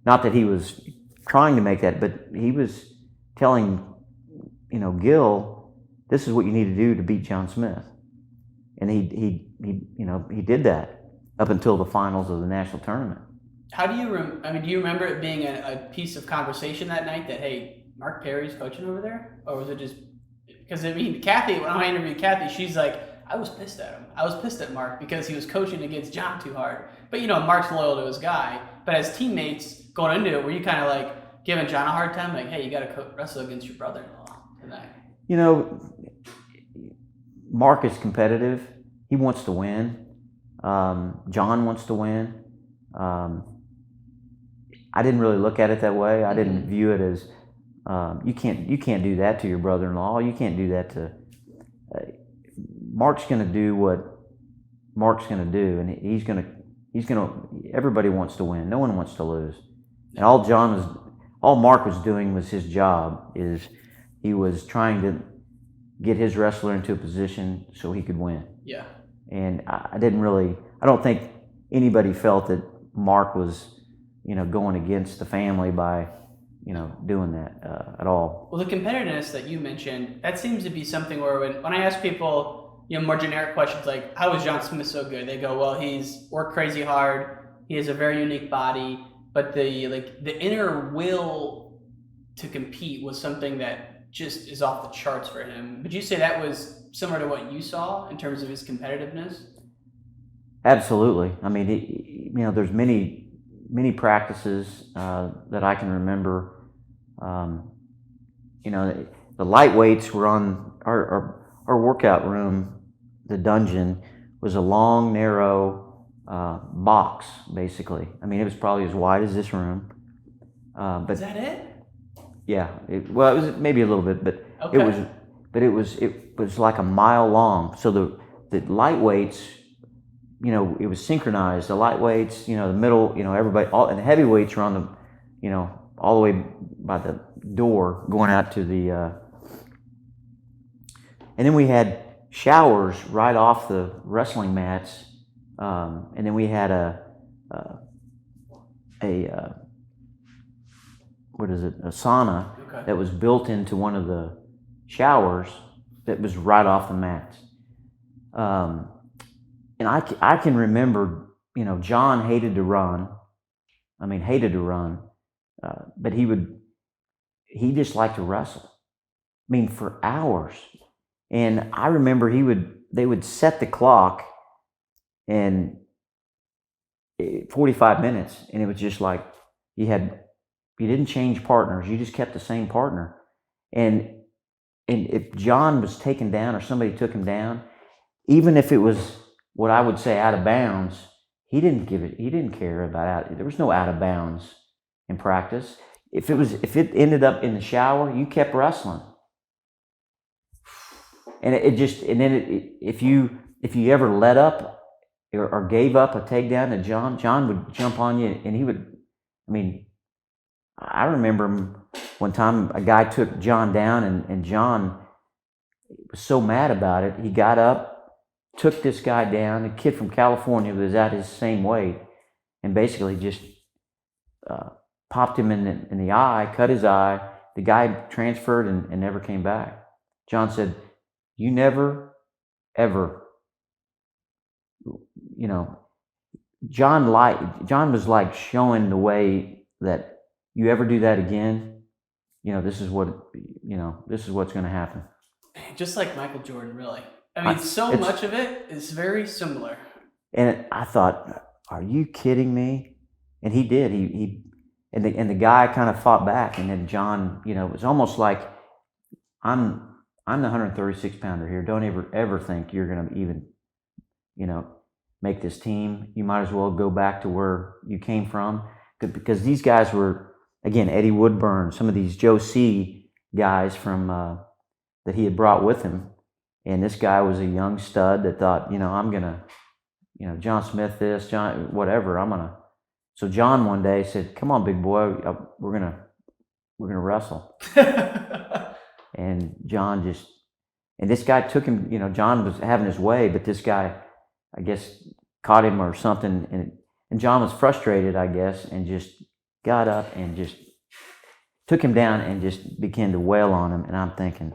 not that he was trying to make that, but he was telling, you know, Gil, this is what you need to do to beat John Smith. And he did that up until the finals of the national tournament. How do you do you remember it being a piece of conversation that night that, hey, Mark Perry's coaching over there? Or was it just, because I mean, Kathy, when I interviewed Kathy, she's like, I was pissed at him. I was pissed at Mark because he was coaching against John too hard. But, you know, Mark's loyal to his guy. But as teammates going into it, were you kind of like giving John a hard time? Like, hey, you got to wrestle against your brother-in-law tonight. You know, Mark is competitive. He wants to win. John wants to win. I didn't really look at it that way. I didn't view it as you can't do that to your brother-in-law. You can't do that to. Mark's going to do what Mark's going to do, and he's going to. Everybody wants to win. No one wants to lose. And all Mark was doing was his job. Is he was trying to get his wrestler into a position so he could win. Yeah. And I don't think anybody felt that Mark was, you know, going against the family by, you know, doing that at all. Well, the competitiveness that you mentioned, that seems to be something where when I ask people, you know, more generic questions like, how is John Smith so good? They go, well, he's worked crazy hard. He has a very unique body, but the inner will to compete was something that just is off the charts for him. Would you say that was similar to what you saw in terms of his competitiveness? Absolutely. I mean, you know, there's many practices that I can remember. You know, the lightweights were on our workout room. The dungeon was a long, narrow box, basically. I mean, it was probably as wide as this room. But is that it? Yeah. It was maybe a little bit, but okay. it was like a mile long. So the lightweights, you know, it was synchronized. The lightweights, you know, the middle, you know, everybody, and the heavyweights were on the, you know, all the way by the door going out to the, and then we had showers right off the wrestling mats, and then we had a sauna that was built into one of the showers that was right off the mats. And I can remember, you know, John hated to run. I mean, but he just liked to wrestle. I mean, for hours. And I remember they would set the clock and 45 minutes, and it was just like you didn't change partners. You just kept the same partner. And if John was taken down or somebody took him down, even if it was what I would say out of bounds, he didn't care about there was no out of bounds in practice. If it ended up in the shower, you kept wrestling. And if you ever let up or gave up a takedown to John would jump on you, and he would, I mean, I remember one time a guy took John down, and John was so mad about it, he got up, took this guy down, a kid from California who was at his same weight, and basically just popped him in the eye, cut his eye. The guy transferred and never came back. John said, you never, ever, you know, John was like showing the way that you ever do that again, you know, this is what's going to happen. Just like Michael Jordan, really. I mean, much of it is very similar. And I thought, are you kidding me? And he did. and the guy kind of fought back, and then John, you know, it was almost like I'm the 136 pounder here. Don't ever think you're going to even, you know, make this team. You might as well go back to where you came from, because these guys were, again, Eddie Woodburn, some of these Joe C guys from that he had brought with him, and this guy was a young stud that thought, you know, I'm gonna, you know, John Smith this, John whatever, I'm gonna. So John one day said, "Come on, big boy, we're gonna wrestle." And John just, and this guy took him, you know, John was having his way, but this guy, I guess, caught him or something, and John was frustrated, I guess, and just got up and just took him down and just began to wail on him. And I'm thinking,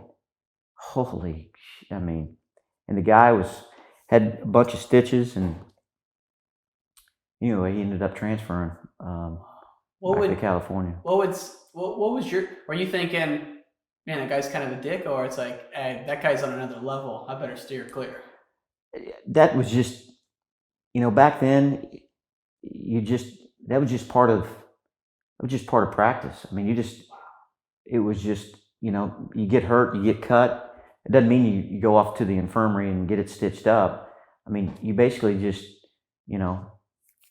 holy, I mean, and the guy had a bunch of stitches, and anyway, he ended up transferring back to California. What was were you thinking, man, that guy's kind of a dick, or it's like, hey, that guy's on another level, I better steer clear? That was just, you know, back then, that was just part of practice. I mean, it was just, you know, you get hurt, you get cut. It doesn't mean you go off to the infirmary and get it stitched up. I mean, you basically just, you know,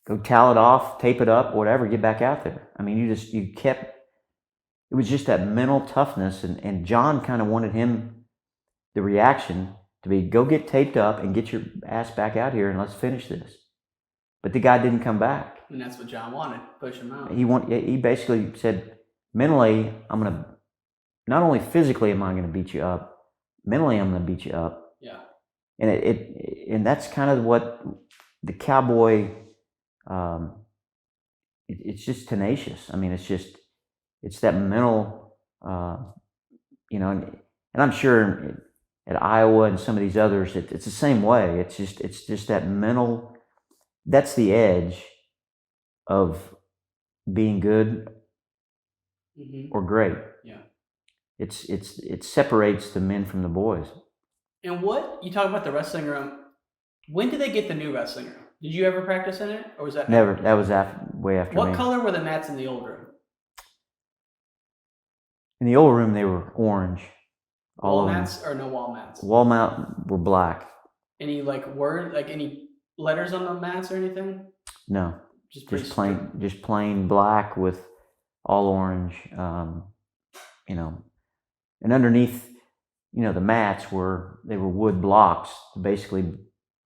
go towel it off, tape it up, whatever, get back out there. I mean, it was just that mental toughness, and John kind of wanted the reaction to be, go get taped up and get your ass back out here and let's finish this. But the guy didn't come back. And that's what John wanted, push him out. He basically said, mentally, not only physically am I going to beat you up, mentally I'm going to beat you up. Yeah. And and that's kind of what the cowboy, it's just tenacious. I mean, it's that mental, you know, and I'm sure at Iowa and some of these others, it's the same way. It's just that mental, that's the edge of being good or great. Yeah. It separates the men from the boys. And what you talk about the wrestling room, when did they get the new wrestling room? Did you ever practice in it, or was that never? That was way after me. What color were the mats in the old room? In the old room, they were orange. Wall mats or no wall mats? Wall mat were black. Any any letters on the mats or anything? No, just plain black with all orange. You know, and underneath, you know, the mats were wood blocks, basically,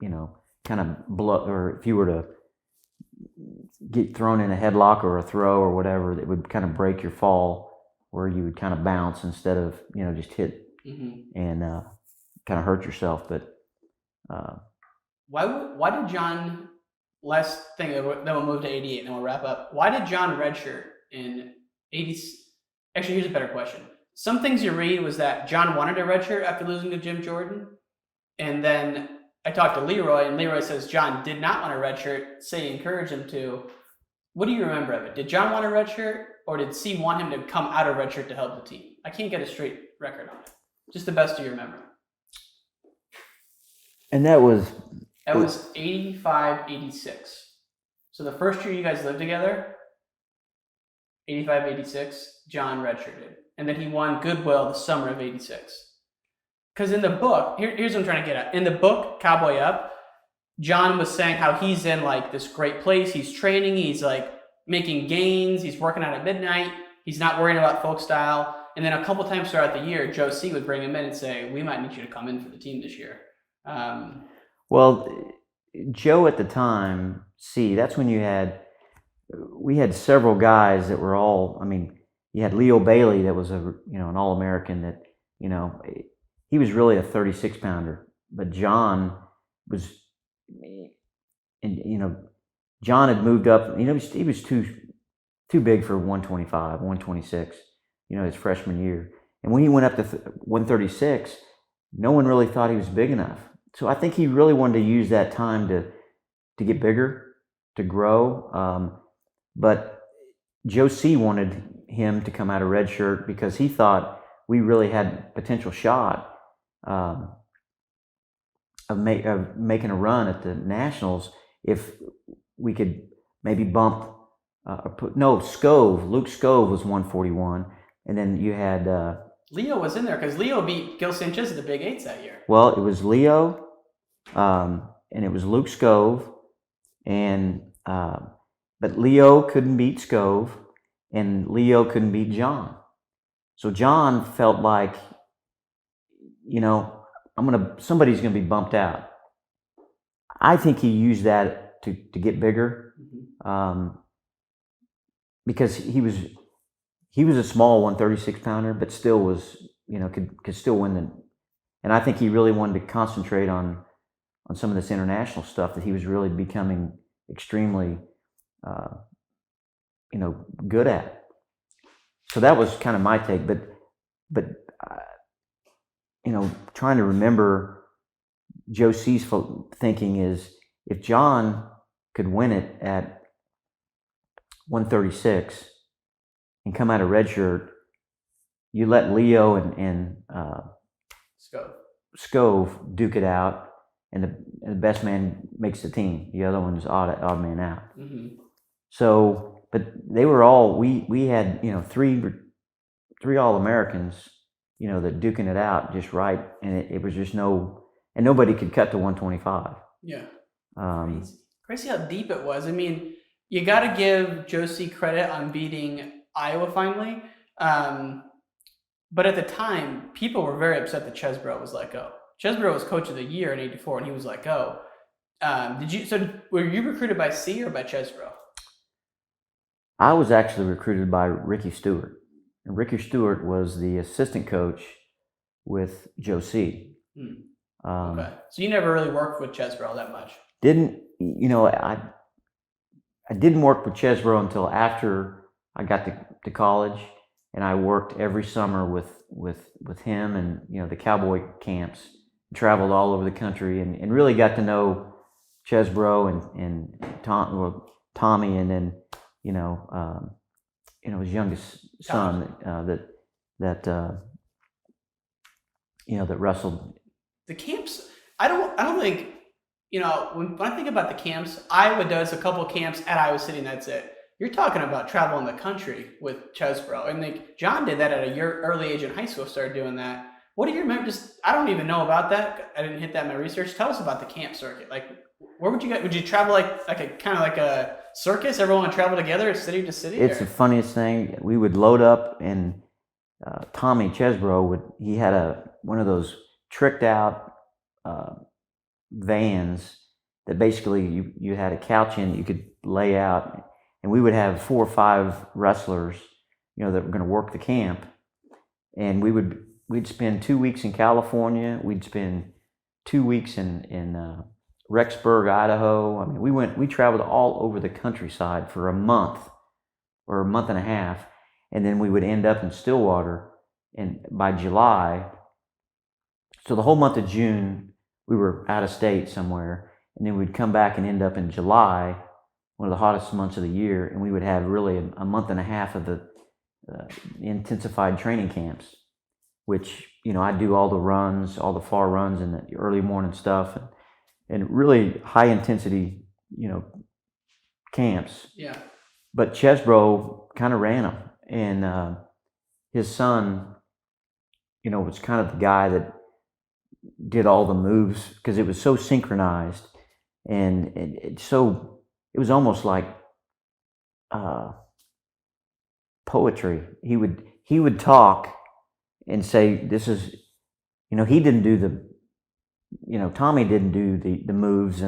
you know, kind of or if you were to get thrown in a headlock or a throw or whatever, that would kind of break your fall, where you would kind of bounce instead of, you know, just hit and kind of hurt yourself. But why did John, last thing, then we'll move to 88 and then we'll wrap up. Why did John redshirt in 80? Actually, here's a better question. Some things you read was that John wanted a redshirt after losing to Jim Jordan. And then I talked to Leroy, and Leroy says John did not want a redshirt. Say encouraged him to. What do you remember of it? Did John want a redshirt, or did C want him to come out of redshirt to help the team? I can't get a straight record on it. Just the best of your memory. And that was 85, 86. So the first year you guys lived together, 85, 86, John redshirted. And then he won Goodwill the summer of 86. Because in the book, here's what I'm trying to get at. In the book, Cowboy Up, John was saying how he's in like this great place. He's training. He's like making gains. He's working out at midnight. He's not worrying about folk style. And then a couple times throughout the year, Joe C would bring him in and say, we might need you to come in for the team this year. Well, Joe at the time, C, that's when we had several guys that were all, I mean, you had Leo Bailey that was an All-American that, you know, he was really a 36 pounder, but John was, and, you know, John had moved up, you know, he was too big for 125, 126, you know, his freshman year. And when he went up to 136, no one really thought he was big enough. So I think he really wanted to use that time to get bigger, to grow. But Joe C wanted him to come out of redshirt because he thought we really had potential shot of making a run at the Nationals if we could maybe bump No, Scove. Luke Scove was 141, and then you had. Leo was in there because Leo beat Gil Sanchez at the Big Eights that year. Well, it was Leo, and it was Luke Scove, and but Leo couldn't beat Scove, and Leo couldn't beat John. So John felt like, somebody's gonna be bumped out. I think he used that to get bigger, because he was a small 136 pounder, but still was, could still win the. And I think he really wanted to concentrate on some of this international stuff that he was really becoming extremely, good at. So that was kind of my take, but trying to remember Joe C's thinking is, if John could win it at 136 and come out of red shirt, you let Leo and Scove duke it out, and the best man makes the team. The other one's odd man out. Mm-hmm. So, but they were all, we had, three All-Americans, that duking it out just right, and it was just and nobody could cut to 125. Yeah. Crazy how deep it was. I mean, you got to give Joe C credit on beating Iowa finally. But at the time, people were very upset that Chesbrough was let go. Chesbrough was coach of the year in '84, and he was let go. Were you recruited by C or by Chesbrough? I was actually recruited by Ricky Stewart. And Ricky Stewart was the assistant coach with Joe C. Okay. So you never really worked with Chesbrough that much? I didn't work with Chesbrough until after I got to college, and I worked every summer with him and, the cowboy camps, traveled all over the country, and really got to know Chesbrough and Tommy, and then, his youngest son that wrestled. The camps, I don't think, when I think about the camps, Iowa does a couple of camps at Iowa City, and that's it. You're talking about traveling the country with Chesbrough. And John did that at a early age in high school, started doing that. What do you remember? I don't even know about that. I didn't hit that in my research. Tell us about the camp circuit. Where would you go? Would you travel like a circus? Everyone would travel together city to city? It's the funniest thing. We would load up, and Tommy Chesbrough he had one of those tricked out vans that basically you had a couch in that you could lay out, and we would have 4 or 5 wrestlers, that were going to work the camp, and we'd spend 2 weeks in California. We'd spend 2 weeks in Rexburg, Idaho. I mean, we traveled all over the countryside for a month or a month and a half, and then we would end up in Stillwater. And by July, so the whole month of June, we were out of state somewhere, and then we'd come back and end up in July, one of the hottest months of the year, and we would have really a month and a half of the intensified training camps, which, I do all the runs, all the far runs and the early morning stuff, and really high intensity, camps. Yeah. But Chesbrough kind of ran them, and his son, was kind of the guy that did all the moves, because it was so synchronized, and it was almost like poetry. He would talk and say, "This is," he didn't do Tommy didn't do the moves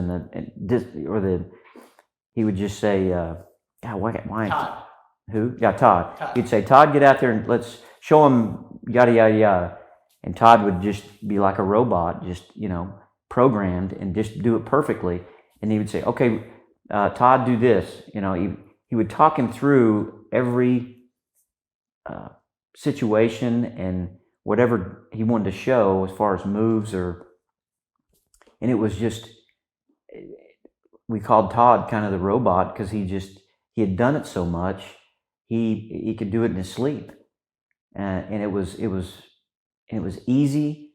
he would just say, why Todd. Who? Yeah, Todd. He'd say, "Todd, get out there and let's show him yada yada yada," and Todd would just be like a robot, just programmed, and just do it perfectly. And he would say, "Okay, Todd, do this." He would talk him through every situation and whatever he wanted to show as far as moves, and it was just, we called Todd kind of the robot, because he had done it so much, he could do it in his sleep, and it was easy.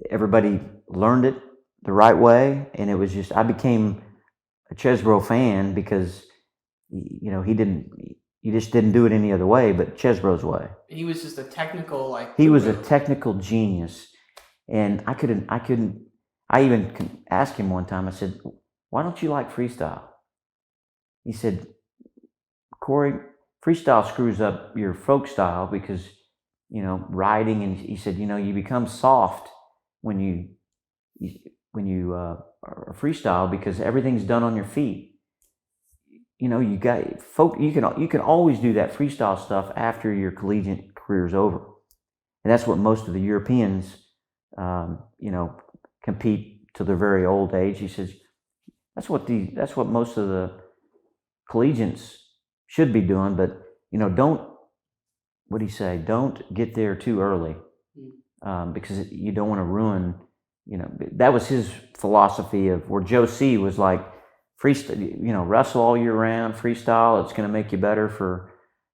Everybody learned it the right way, and it was just, I became a Chesbrough fan because he just didn't do it any other way but Chesbro's way. He was just a technical He was a technical genius, and I even asked him one time. I said, "Why don't you like freestyle?" He said, "Cory, freestyle screws up your folk style because riding, and he said, you become soft when you are freestyle because everything's done on your feet. You got folk. You can always do that freestyle stuff after your collegiate career's over, and that's what most of the Europeans, compete to their very old age." He says, "That's what most of the collegians should be doing, but don't." What do you say? Don't get there too early, because you don't want to ruin. That was his philosophy of where Joe C was like, freestyle, wrestle all year round, freestyle. It's going to make you better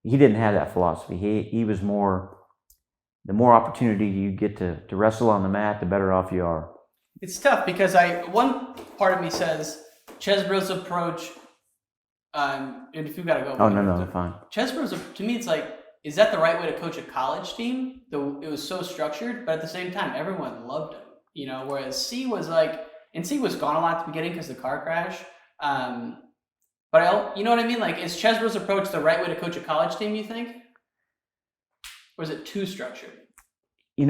he didn't have that philosophy. He was more, the more opportunity you get to wrestle on the mat, the better off you are. It's tough because one part of me says Chesbro's approach, and if you've got to go. Oh, no, fine. Chesbro's, to me, it's like, is that the right way to coach a college team? Though it was so structured, but at the same time, everyone loved him. Whereas C was C was gone a lot at the beginning because of the car crash. But you know what I mean? Like, is Chesbro's approach the right way to coach a college team, you think? Or is it too structured? You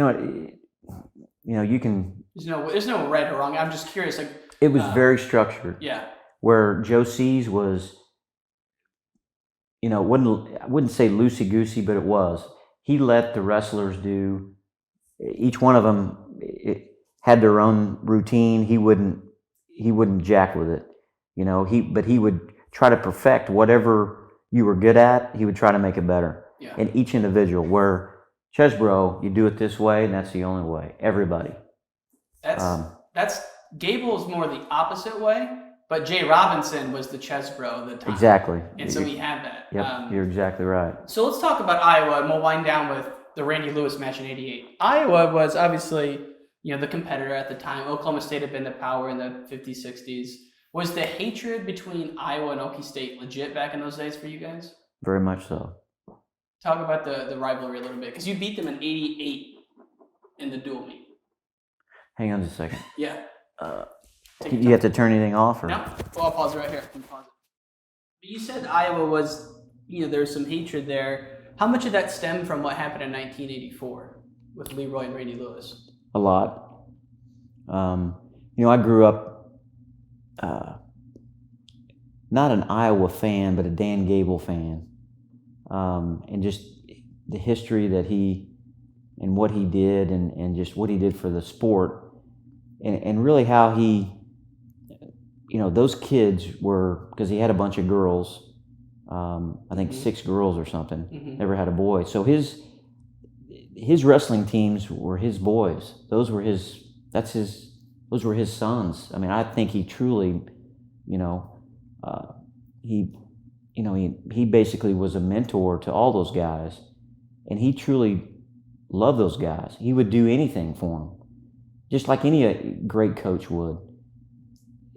can. There's no right or wrong. I'm just curious. Like, it was very structured. Yeah. Where Joe C's was, I wouldn't say loosey goosey, but it was. He let the wrestlers do. Each one of them had their own routine. He wouldn't jack with it. But he would try to perfect whatever you were good at. He would try to make it better. Yeah. In each individual. Where Chesbro, you do it this way, and that's the only way. Everybody. That's Gable's more the opposite way, but Jay Robinson was the Chesbro the time. Exactly. And so he had that. Yep, you're exactly right. So let's talk about Iowa, and we'll wind down with the Randy Lewis match in '88. Iowa was obviously, the competitor at the time. Oklahoma State had been the power in the 50s, 60s. Was the hatred between Iowa and Okie State legit back in those days for you guys? Very much so. Talk about the rivalry a little bit, because you beat them in '88 in the dual meet. Hang on just a second. Yeah. You have to turn anything off? Or? No. Well, I'll pause it right here. Pause it. But you said Iowa was, there was some hatred there. How much of that stemmed from what happened in 1984 with Leroy and Randy Lewis? A lot. I grew up not an Iowa fan, but a Dan Gable fan. And just the history that he and what he did and just what he did for the sport. And really how he, those kids were, because he had a bunch of girls, I think 6 girls or something, never had a boy. So his wrestling teams were his boys. Those were his sons. I mean, I think he truly, he basically was a mentor to all those guys, and he truly loved those guys. He would do anything for them, just like any great coach would.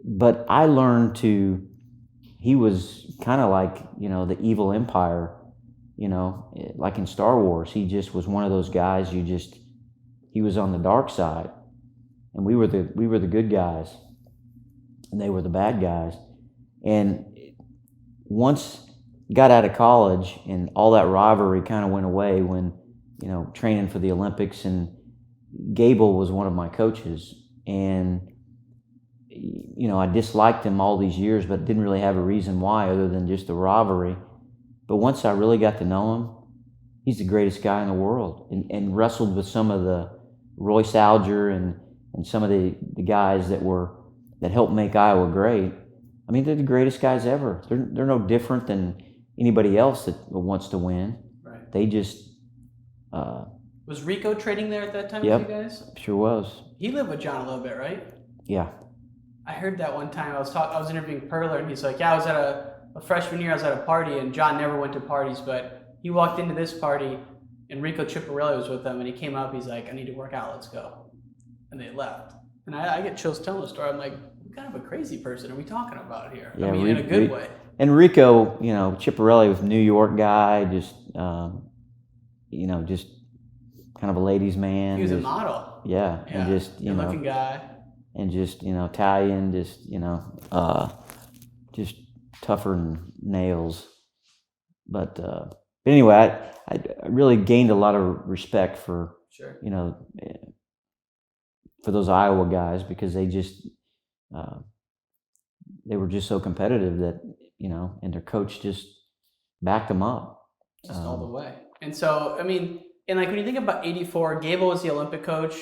But I learned he was kind of like, the evil empire, like in Star Wars. He just was one of those guys he was on the dark side. And we were the good guys, and they were the bad guys. And once got out of college, and all that rivalry kind of went away when, training for the Olympics, and Gable was one of my coaches, and I disliked him all these years, but didn't really have a reason why other than just the rivalry. But once I really got to know him, he's the greatest guy in the world, and wrestled with some of the Royce Alger and some of the guys that helped make Iowa great. I mean, they're the greatest guys ever. They're no different than anybody else that wants to win. Right. They just was Rico training there at that time yep, with you guys? Sure was. He lived with John a little bit, right? Yeah. I heard that one time. I was interviewing Perler, and he's like, "Yeah, I was at a freshman year. I was at a party, and John never went to parties, but he walked into this party, and Rico Ciparelli was with them, and he came up. He's like, 'I need to work out. Let's go.' And they left. And I get chills telling the story. I'm like, what kind of a crazy person are we talking about here? Yeah, I mean, in a good way. and Rico, Chiparelli was a New York guy, just just kind of a ladies' man. He was a just, model. Yeah, Yeah. and just Good-looking guy. and just Italian, just just tougher than nails. But anyway, I really gained a lot of respect for Sure. For those Iowa guys, because they were just so competitive that and their coach just backed them up Just all the way. And so, I mean, and like when you think about 84, Gable was the Olympic coach.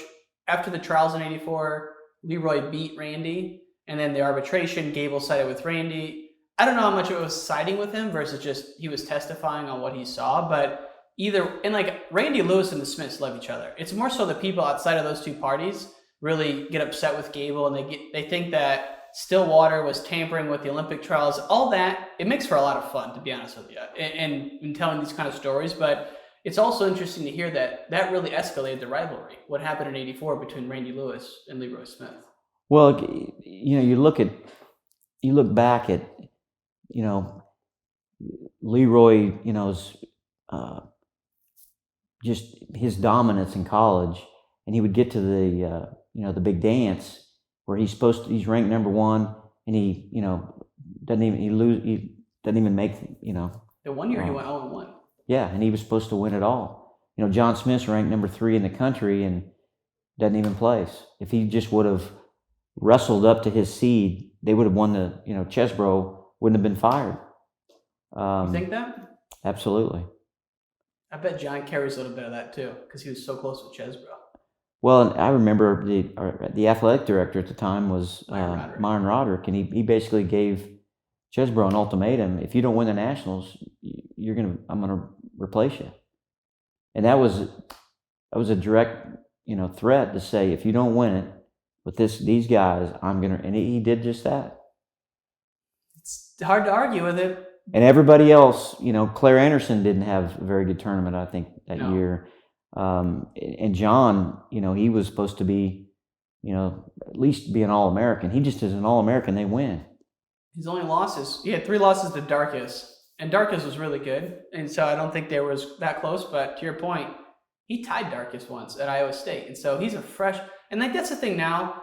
After the trials in 84, Leroy beat Randy. And then the arbitration, Gable sided with Randy. I don't know how much it was siding with him versus just he was testifying on what he saw. But and like Randy Lewis and the Smiths love each other. It's more so the people outside of those two parties really get upset with Gable, and they think that Stillwater was tampering with the Olympic trials. All that, it makes for a lot of fun, to be honest with you, and in telling these kind of stories. But it's also interesting to hear that really escalated the rivalry. What happened in '84 between Randy Lewis and Leroy Smith? Well, you look back at Leroy, just his dominance in college, and he would get to the big dance where he's ranked number one, and he doesn't even make The one year he went 0-1. Yeah, and he was supposed to win it all. John Smith's ranked number 3 in the country and doesn't even place. If he just would have wrestled up to his seed, they would have won the Chesbro wouldn't have been fired. You think that? Absolutely. I bet John carries a little bit of that too, because he was so close with Chesbro. Well, and I remember the athletic director at the time was Myron Roderick, and he basically gave Chesbro an ultimatum: if you don't win the nationals, I'm gonna replace you. And that was a direct threat to say, if you don't win it with these guys, and he did just that. It's hard to argue with it. And everybody else, Claire Anderson didn't have a very good tournament, I think, that year. And John, he was supposed to be, at least be an All-American. He just is an All-American. They win. His only losses, he had 3 losses to Darkus, and Darkus was really good. And so I don't think they was that close. But to your point, he tied Darkus once at Iowa State. And so he's a and like that's the thing now.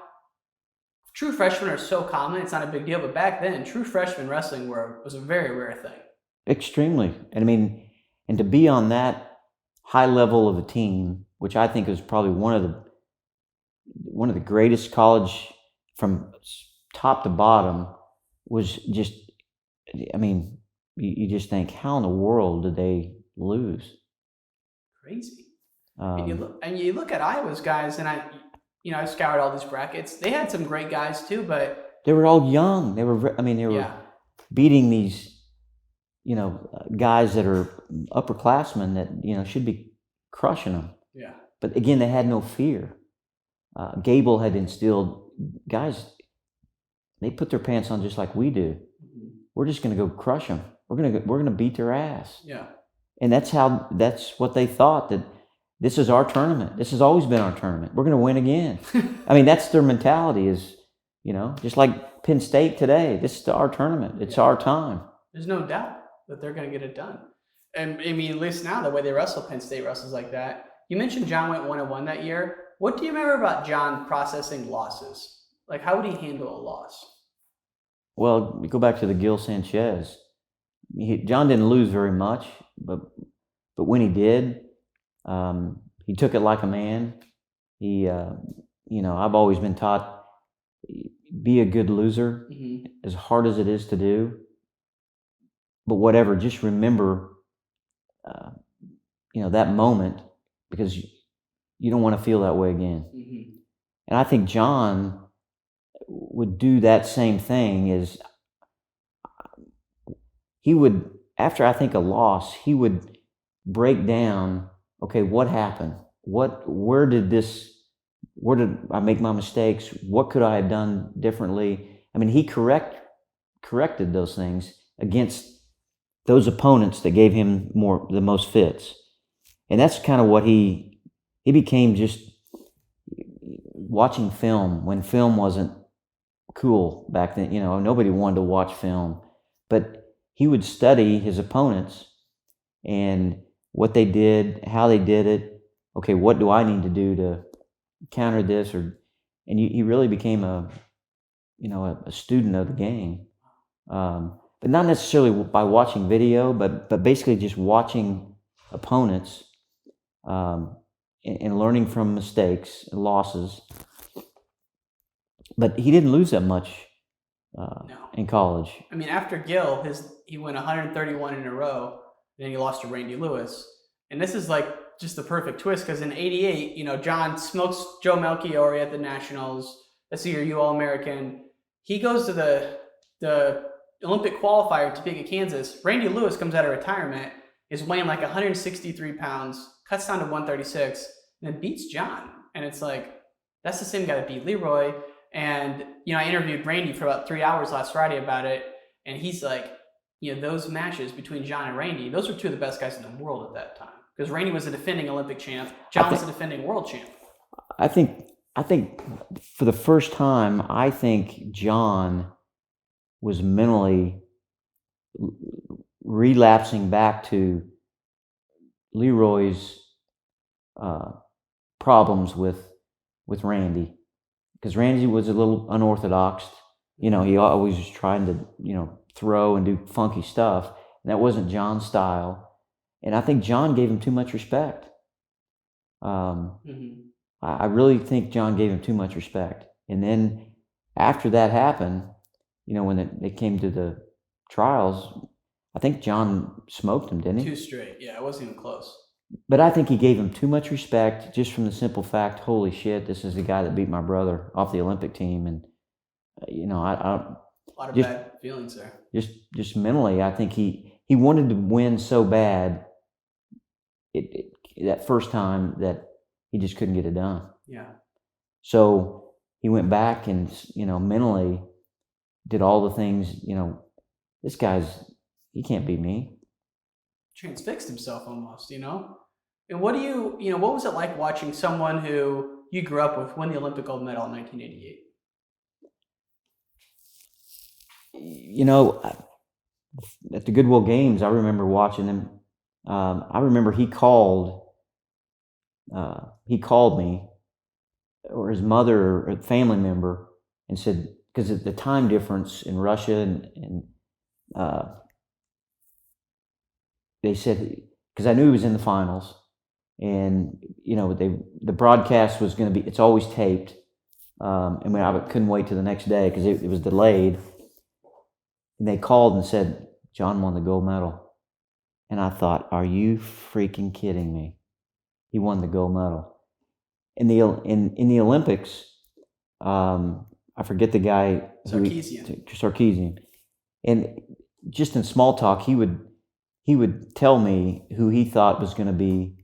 True freshmen are so common, it's not a big deal. But back then, true freshman wrestling was a very rare thing. Extremely. And I mean, and to be on that high level of a team, which I think is probably one of the greatest college from top to bottom, was just, I mean, you just think, how in the world did they lose? Crazy. And you look at Iowa's guys, and I scoured all these brackets. They had some great guys too, but they were all young. They were beating these, guys that are upperclassmen that should be crushing them. Yeah. But again, they had no fear. Gable had instilled guys. They put their pants on just like we do. Mm-hmm. We're just going to go crush them. We're gonna beat their ass. Yeah. And that's what they thought, that this is our tournament. This has always been our tournament. We're going to win again. I mean, that's their mentality, is, just like Penn State today. This is our tournament. It's our time. There's no doubt that they're going to get it done. And I mean, at least now, the way they wrestle, Penn State wrestles like that. You mentioned John went 1-1 that year. What do you remember about John processing losses? Like, how would he handle a loss? Well, we go back to the Gil Sanchez. John didn't lose very much, but when he did, he took it like a man. He, I've always been taught, be a good loser, mm-hmm. as hard as it is to do. But whatever, just remember, that moment, because you don't want to feel that way again. Mm-hmm. And I think John would do that same thing. Is he would, after I think a loss, he would break down, okay, what happened? Where did I make my mistakes? What could I have done differently? I mean, he corrected those things against those opponents that gave him the most fits. And that's kind of what he became, just watching film when film wasn't cool back then. Nobody wanted to watch film, but he would study his opponents and what they did, how they did it. Okay, what do I need to do to counter this? And he really became a student of the game. But not necessarily by watching video, but basically just watching opponents and learning from mistakes and losses. But he didn't lose that much in college. I mean, after Gill, he went 131 in a row, then he lost to Randy Lewis. And this is like just the perfect twist, because in '88, John smokes Joe Melchiori at the Nationals. That's the year you All-American. He goes to the Olympic qualifier in Topeka, Kansas. Randy Lewis comes out of retirement, is weighing like 163 pounds, cuts down to 136, and then beats John. And it's like, that's the same guy that beat Leroy. And, I interviewed Randy for about 3 hours last Friday about it. And he's like, those matches between John and Randy, those were two of the best guys in the world at that time. Because Randy was a defending Olympic champ. John was a defending world champ. I think for the first time, I think John was mentally relapsing back to Leroy's problems with Randy. Because Randy was a little unorthodox. He always was trying to, throw and do funky stuff. And that wasn't John's style. And I think John gave him too much respect. I really think John gave him too much respect. And then after that happened, when it came to the trials, I think John smoked him, didn't he? 2 straight. Yeah, it wasn't even close. But I think he gave him too much respect just from the simple fact, holy shit, this is the guy that beat my brother off the Olympic team. And, a lot of bad feelings there. Just mentally, I think he wanted to win so bad that first time that he just couldn't get it done. Yeah. So he went back and, mentally did all the things, this guy's, he can't beat me. Transfixed himself almost, And what what was it like watching someone who you grew up with win the Olympic gold medal in 1988? At the Goodwill Games, I remember watching him. I remember he called me, or his mother or a family member, and said, because of the time difference in Russia, and they said, because I knew he was in the finals, and the broadcast was going to be, it's always taped, and I couldn't wait till the next day because it was delayed. And they called and said, John won the gold medal. And I thought, are you freaking kidding me? He won the gold medal. In the Olympics, I forget the guy. Sarkeesian. And just in small talk, he would tell me who he thought was going to be,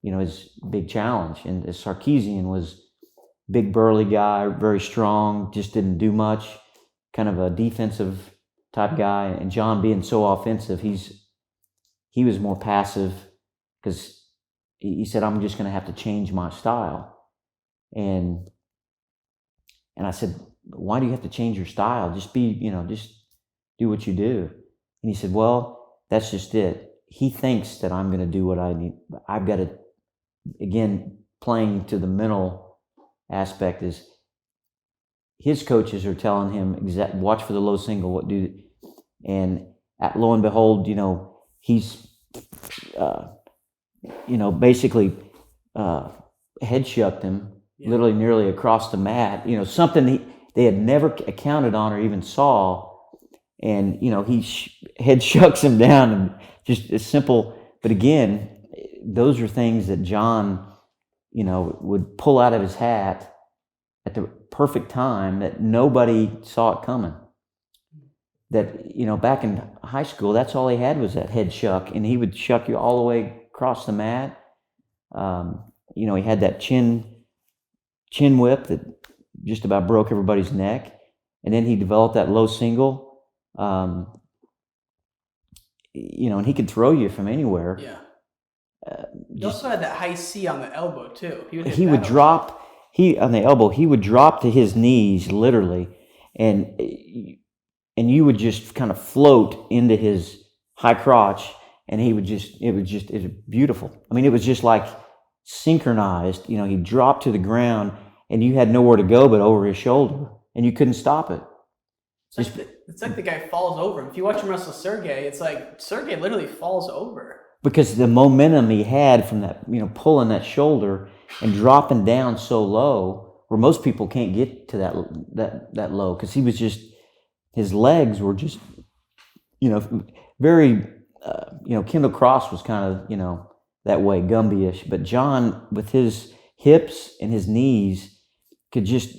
his big challenge. And Sarkeesian was big burly guy, very strong, just didn't do much, kind of a defensive type guy. And John, being so offensive, he was more passive, because he said, I'm just going to have to change my style. And I said, why do you have to change your style? Just just do what you do. And he said, well, that's just it. He thinks that I'm going to do what I need. I've got to, again, playing to the mental aspect, is his coaches are telling him, watch for the low single, and lo and behold, he's, basically head shucked him, literally nearly across the mat, something they had never accounted on or even saw. And, he head shucks him down, and just as simple. But again, those are things that John, would pull out of his hat at the perfect time that nobody saw it coming. That, back in high school, that's all he had was that head shuck, and he would shuck you all the way across the mat. He had that chin whip that just about broke everybody's neck. And then he developed that low single, and he could throw you from anywhere. Yeah. He also had that high C on the elbow too. He would drop on the elbow. He would drop to his knees literally, and and you would just kind of float into his high crotch, and it was beautiful. I mean, it was just like synchronized. You know, he dropped to the ground, and you had nowhere to go but over his shoulder, and you couldn't stop it. It's like the guy falls over. If you watch him wrestle Sergey, it's like Sergey literally falls over. Because the momentum he had from that, you know, pulling that shoulder and dropping down so low, where most people can't get to that low, because he was just, his legs were just, you know, very, you know, Kendall Cross was kind of, you know, that way, Gumby-ish, but John, with his hips and his knees, could just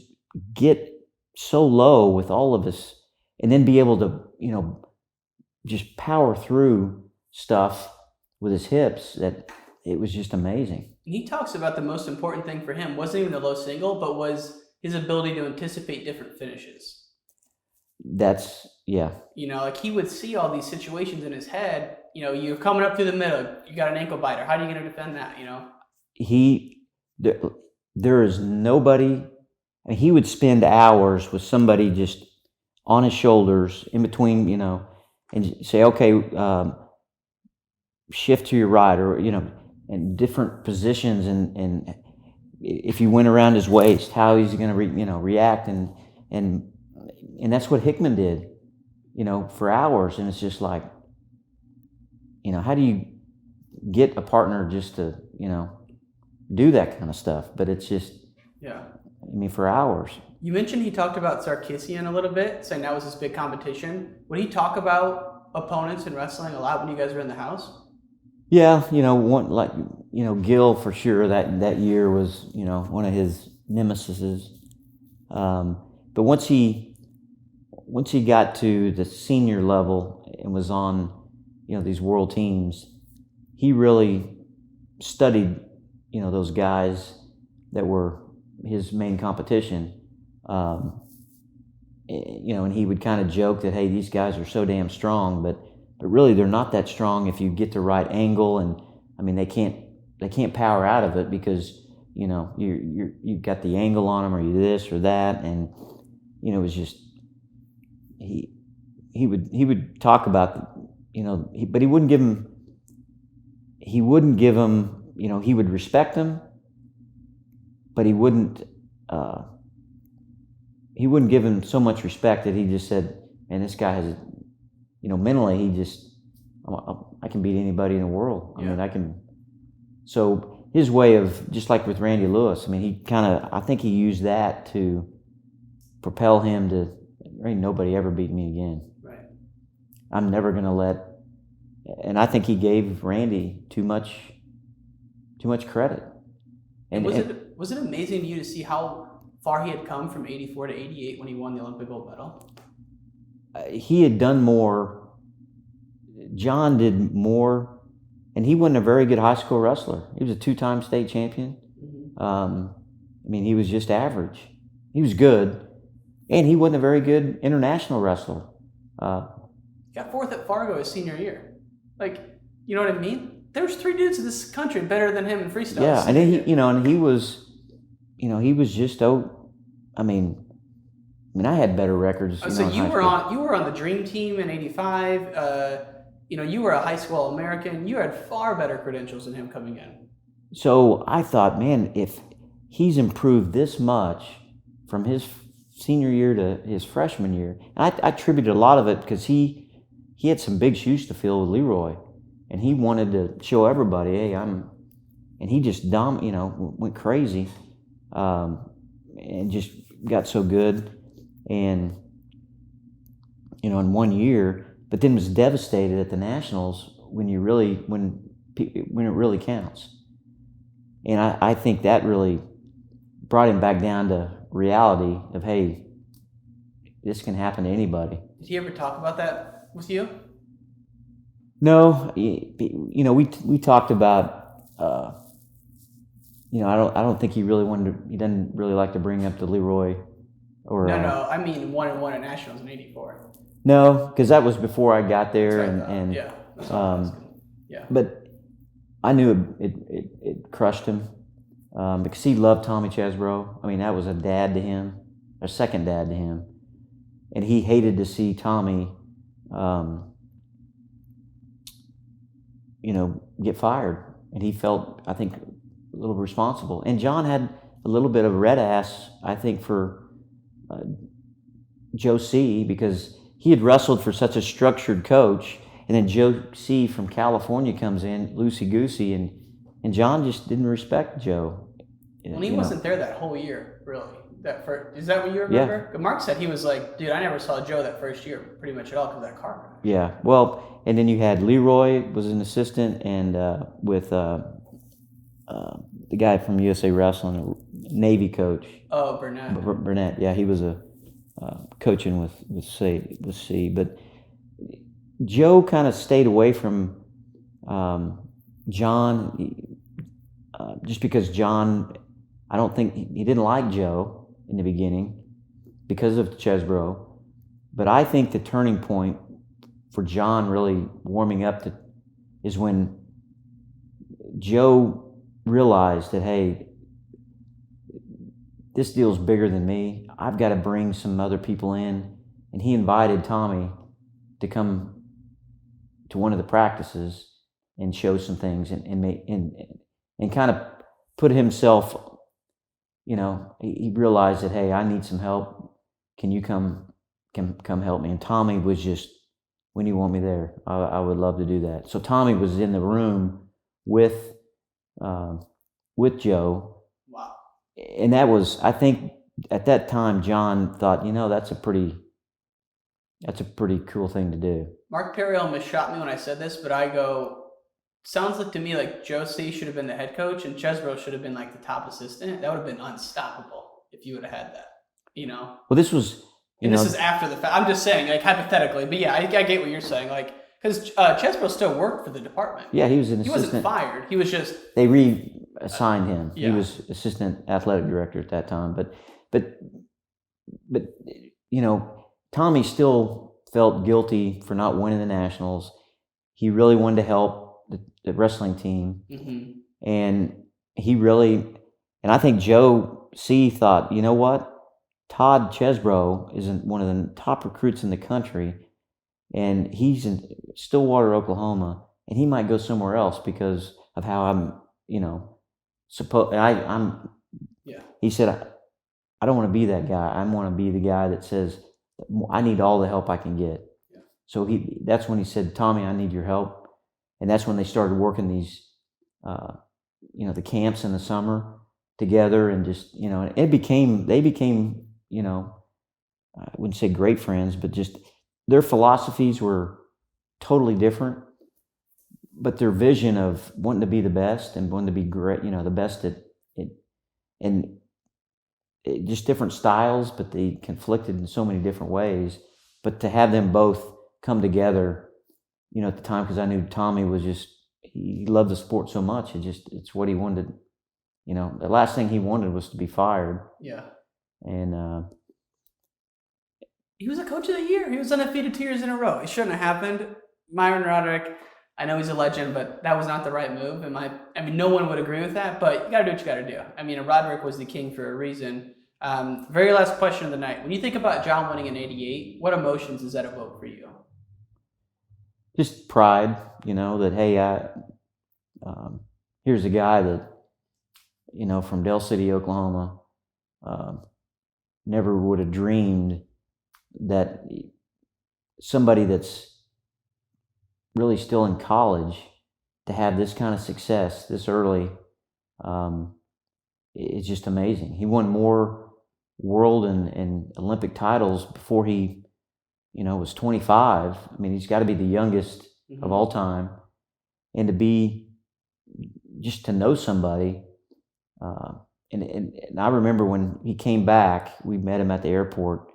get so low with all of his, and then be able to, you know, just power through stuff with his hips, that it was just amazing. He talks about the most important thing for him wasn't even the low single, but was his ability to anticipate different finishes. That's, yeah. You know, like he would see all these situations in his head. You know, you're coming up through the middle, you got an ankle biter. How are you going to defend that, you know? There is nobody, and he would spend hours with somebody just on his shoulders, in between, you know, and say, okay, shift to your right, or, you know, in different positions, and if you went around his waist, how he's going to react, and that's what Hickman did, you know, for hours. And it's just like, you know, how do you get a partner just to, you know, do that kind of stuff? But it's just, yeah, I mean, for hours. You mentioned he talked about Sarkisian a little bit, saying that was his big competition. Would he talk about opponents in wrestling a lot when you guys were in the house? Yeah, you know, Gil for sure. That year was, you know, one of his nemesises. But once he got to the senior level and was on, you know, these world teams, he really studied, you know, those guys that were his main competition. You know, and he would kind of joke that, hey, these guys are so damn strong, but really they're not that strong if you get the right angle. And I mean, they can't power out of it because, you know, you've got the angle on them, or you this or that. And, you know, it was just, he would talk about, you know, but he wouldn't give him, you know, he would respect him, but he wouldn't give him so much respect that he just said, man, this guy has, you know, mentally, he just, I can beat anybody in the world. I mean, I can. So his way of, just like with Randy Lewis, I mean, I think he used that to propel him to, there ain't nobody ever beat me again. Right. I'm never going to let, and I think he gave Randy too much credit. And was it amazing to you to see how far he had come from 84 to 88 when he won the Olympic gold medal? He had done more. John did more, and he wasn't a very good high school wrestler. He was a 2-time state champion. Mm-hmm. I mean, he was just average. He was good, and he wasn't a very good international wrestler. Got fourth at Fargo his senior year. Like, you know what I mean? There's 3 dudes in this country better than him in freestyle. Yeah, and then he was just I mean, I had better records. So you were on the dream team in '85. You know, you were a high school All-American. You had far better credentials than him coming in. So I thought, man, if he's improved this much from his senior year to his freshman year, and I attributed a lot of it because he had some big shoes to fill with Leroy, and he wanted to show everybody, hey, and he just went crazy, and just got so good, and you know, in 1 year. But then was devastated at the Nationals when it really counts. And I think that really brought him back down to reality of, hey, this can happen to anybody. Did he ever talk about that with you? No, you know, we talked about, you know, I don't think he really he doesn't really like to bring up the Leroy or. No, I mean 1-1 at Nationals in '84. No, because that was before I got there, and yeah, that's what I'm asking. Yeah. But I knew it crushed him because he loved Tommy Chesbro. I mean, that was a dad to him, a second dad to him, and he hated to see Tommy, get fired, and he felt, I think, a little responsible. And John had a little bit of red ass, I think, for Joe C, because he had wrestled for such a structured coach, and then Joe C from California comes in, loosey-goosey, and John just didn't respect Joe. Well, he wasn't there that whole year, really. Is that what you remember? Yeah. Mark said he was like, dude, I never saw Joe that first year pretty much at all because of that car crash. Yeah, well, and then you had Leroy was an assistant, and with the guy from USA Wrestling, Navy coach. Oh, Burnett. Burnett, yeah, he was coaching with C. But Joe kind of stayed away from John, just because John, I don't think he didn't like Joe in the beginning because of Chesbro. But I think the turning point for John really warming up is when Joe realized that, hey, this deal's bigger than me. I've got to bring some other people in. And he invited Tommy to come to one of the practices and show some things and kind of put himself, he realized that, hey, I need some help. Can you come help me? And Tommy was just, when do you want me there? I would love to do that. So Tommy was in the room with Joe. Wow. And that was, I think, at that time, John thought, that's a pretty cool thing to do. Mark Perry almost shot me when I said this, but I go, sounds like to me like Joe C should have been the head coach and Chesbro should have been like the top assistant. That would have been unstoppable if you would have had that, Well, this was, this is after the fact. I'm just saying, like, hypothetically, but yeah, I get what you're saying, like, because Chesbro still worked for the department. Yeah, he was an assistant. He wasn't fired. He was just... They reassigned him. Yeah. He was assistant athletic director at that time. But Tommy still felt guilty for not winning the Nationals. He really wanted to help the wrestling team. Mm-hmm. And I think Joe C thought, you know what? Todd Chesbro is one of the top recruits in the country, and he's in Stillwater, Oklahoma, and he might go somewhere else because of how I'm, He said, I don't want to be that guy. I want to be the guy that says, I need all the help I can get. Yeah. So that's when he said, Tommy, I need your help. And that's when they started working these, the camps in the summer together, and just, they became, I wouldn't say great friends, but just their philosophies were totally different, but their vision of wanting to be the best and wanting to be great, the best at it, and just different styles, but they conflicted in so many different ways. But to have them both come together, at the time, because I knew Tommy was he loved the sport so much. It's what he wanted. The last thing he wanted was to be fired. Yeah. And he was a coach of the year. He was undefeated 2 years in a row. It shouldn't have happened. Myron Roderick, I know he's a legend, but that was not the right move. No one would agree with that, but you got to do what you got to do. Roderick was the king for a reason. Very last question of the night. When you think about John winning in '88, what emotions does that evoke for you? Just pride, that, hey, here's a guy that, from Del City, Oklahoma, never would have dreamed that somebody that's really still in college to have this kind of success this early, it's just amazing. He won more world and Olympic titles before he, was 25. He's got to be the youngest of all time, and to know somebody. And I remember when he came back, we met him at the airport,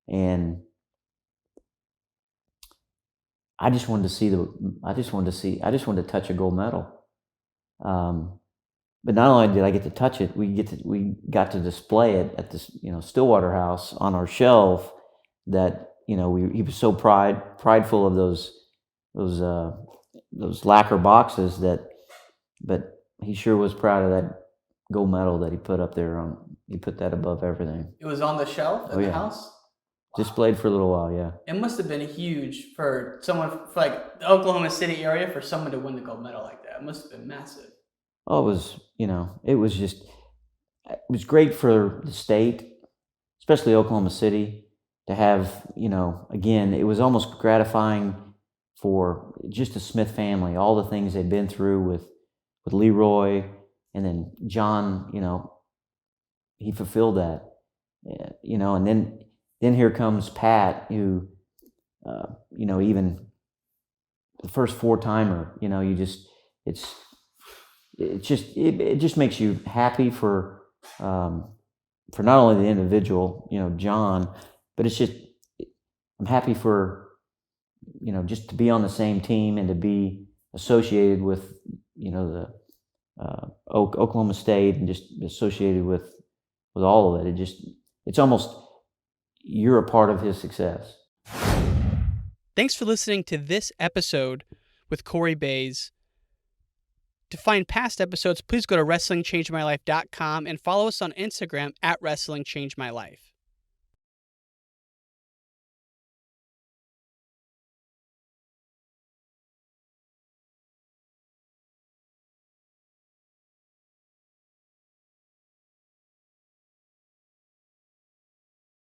and I just wanted to touch a gold medal. But not only did I get to touch it, we got to display it at this, Stillwater House on our shelf. That, he was so prideful of those lacquer boxes but he sure was proud of that gold medal that he put up there he put that above everything. It was on the shelf at the house? Just played for a little while, yeah. It must have been huge for someone, for like the Oklahoma City area, for someone to win the gold medal like that. It must have been massive. Oh, it was great for the state, especially Oklahoma City, to have, again, it was almost gratifying for just the Smith family, all the things they'd been through with Leroy, and then John, he fulfilled that, and then here comes Pat, who, even the first 4-timer, it just makes you happy for not only the individual, John, but I'm happy for, just to be on the same team and to be associated with, the Oklahoma State, and just associated with all of it. It's almost, you're a part of his success. Thanks for listening to this episode with Cory Baze. To find past episodes, please go to WrestlingChangeMyLife.com and follow us on Instagram @WrestlingChangeMyLife.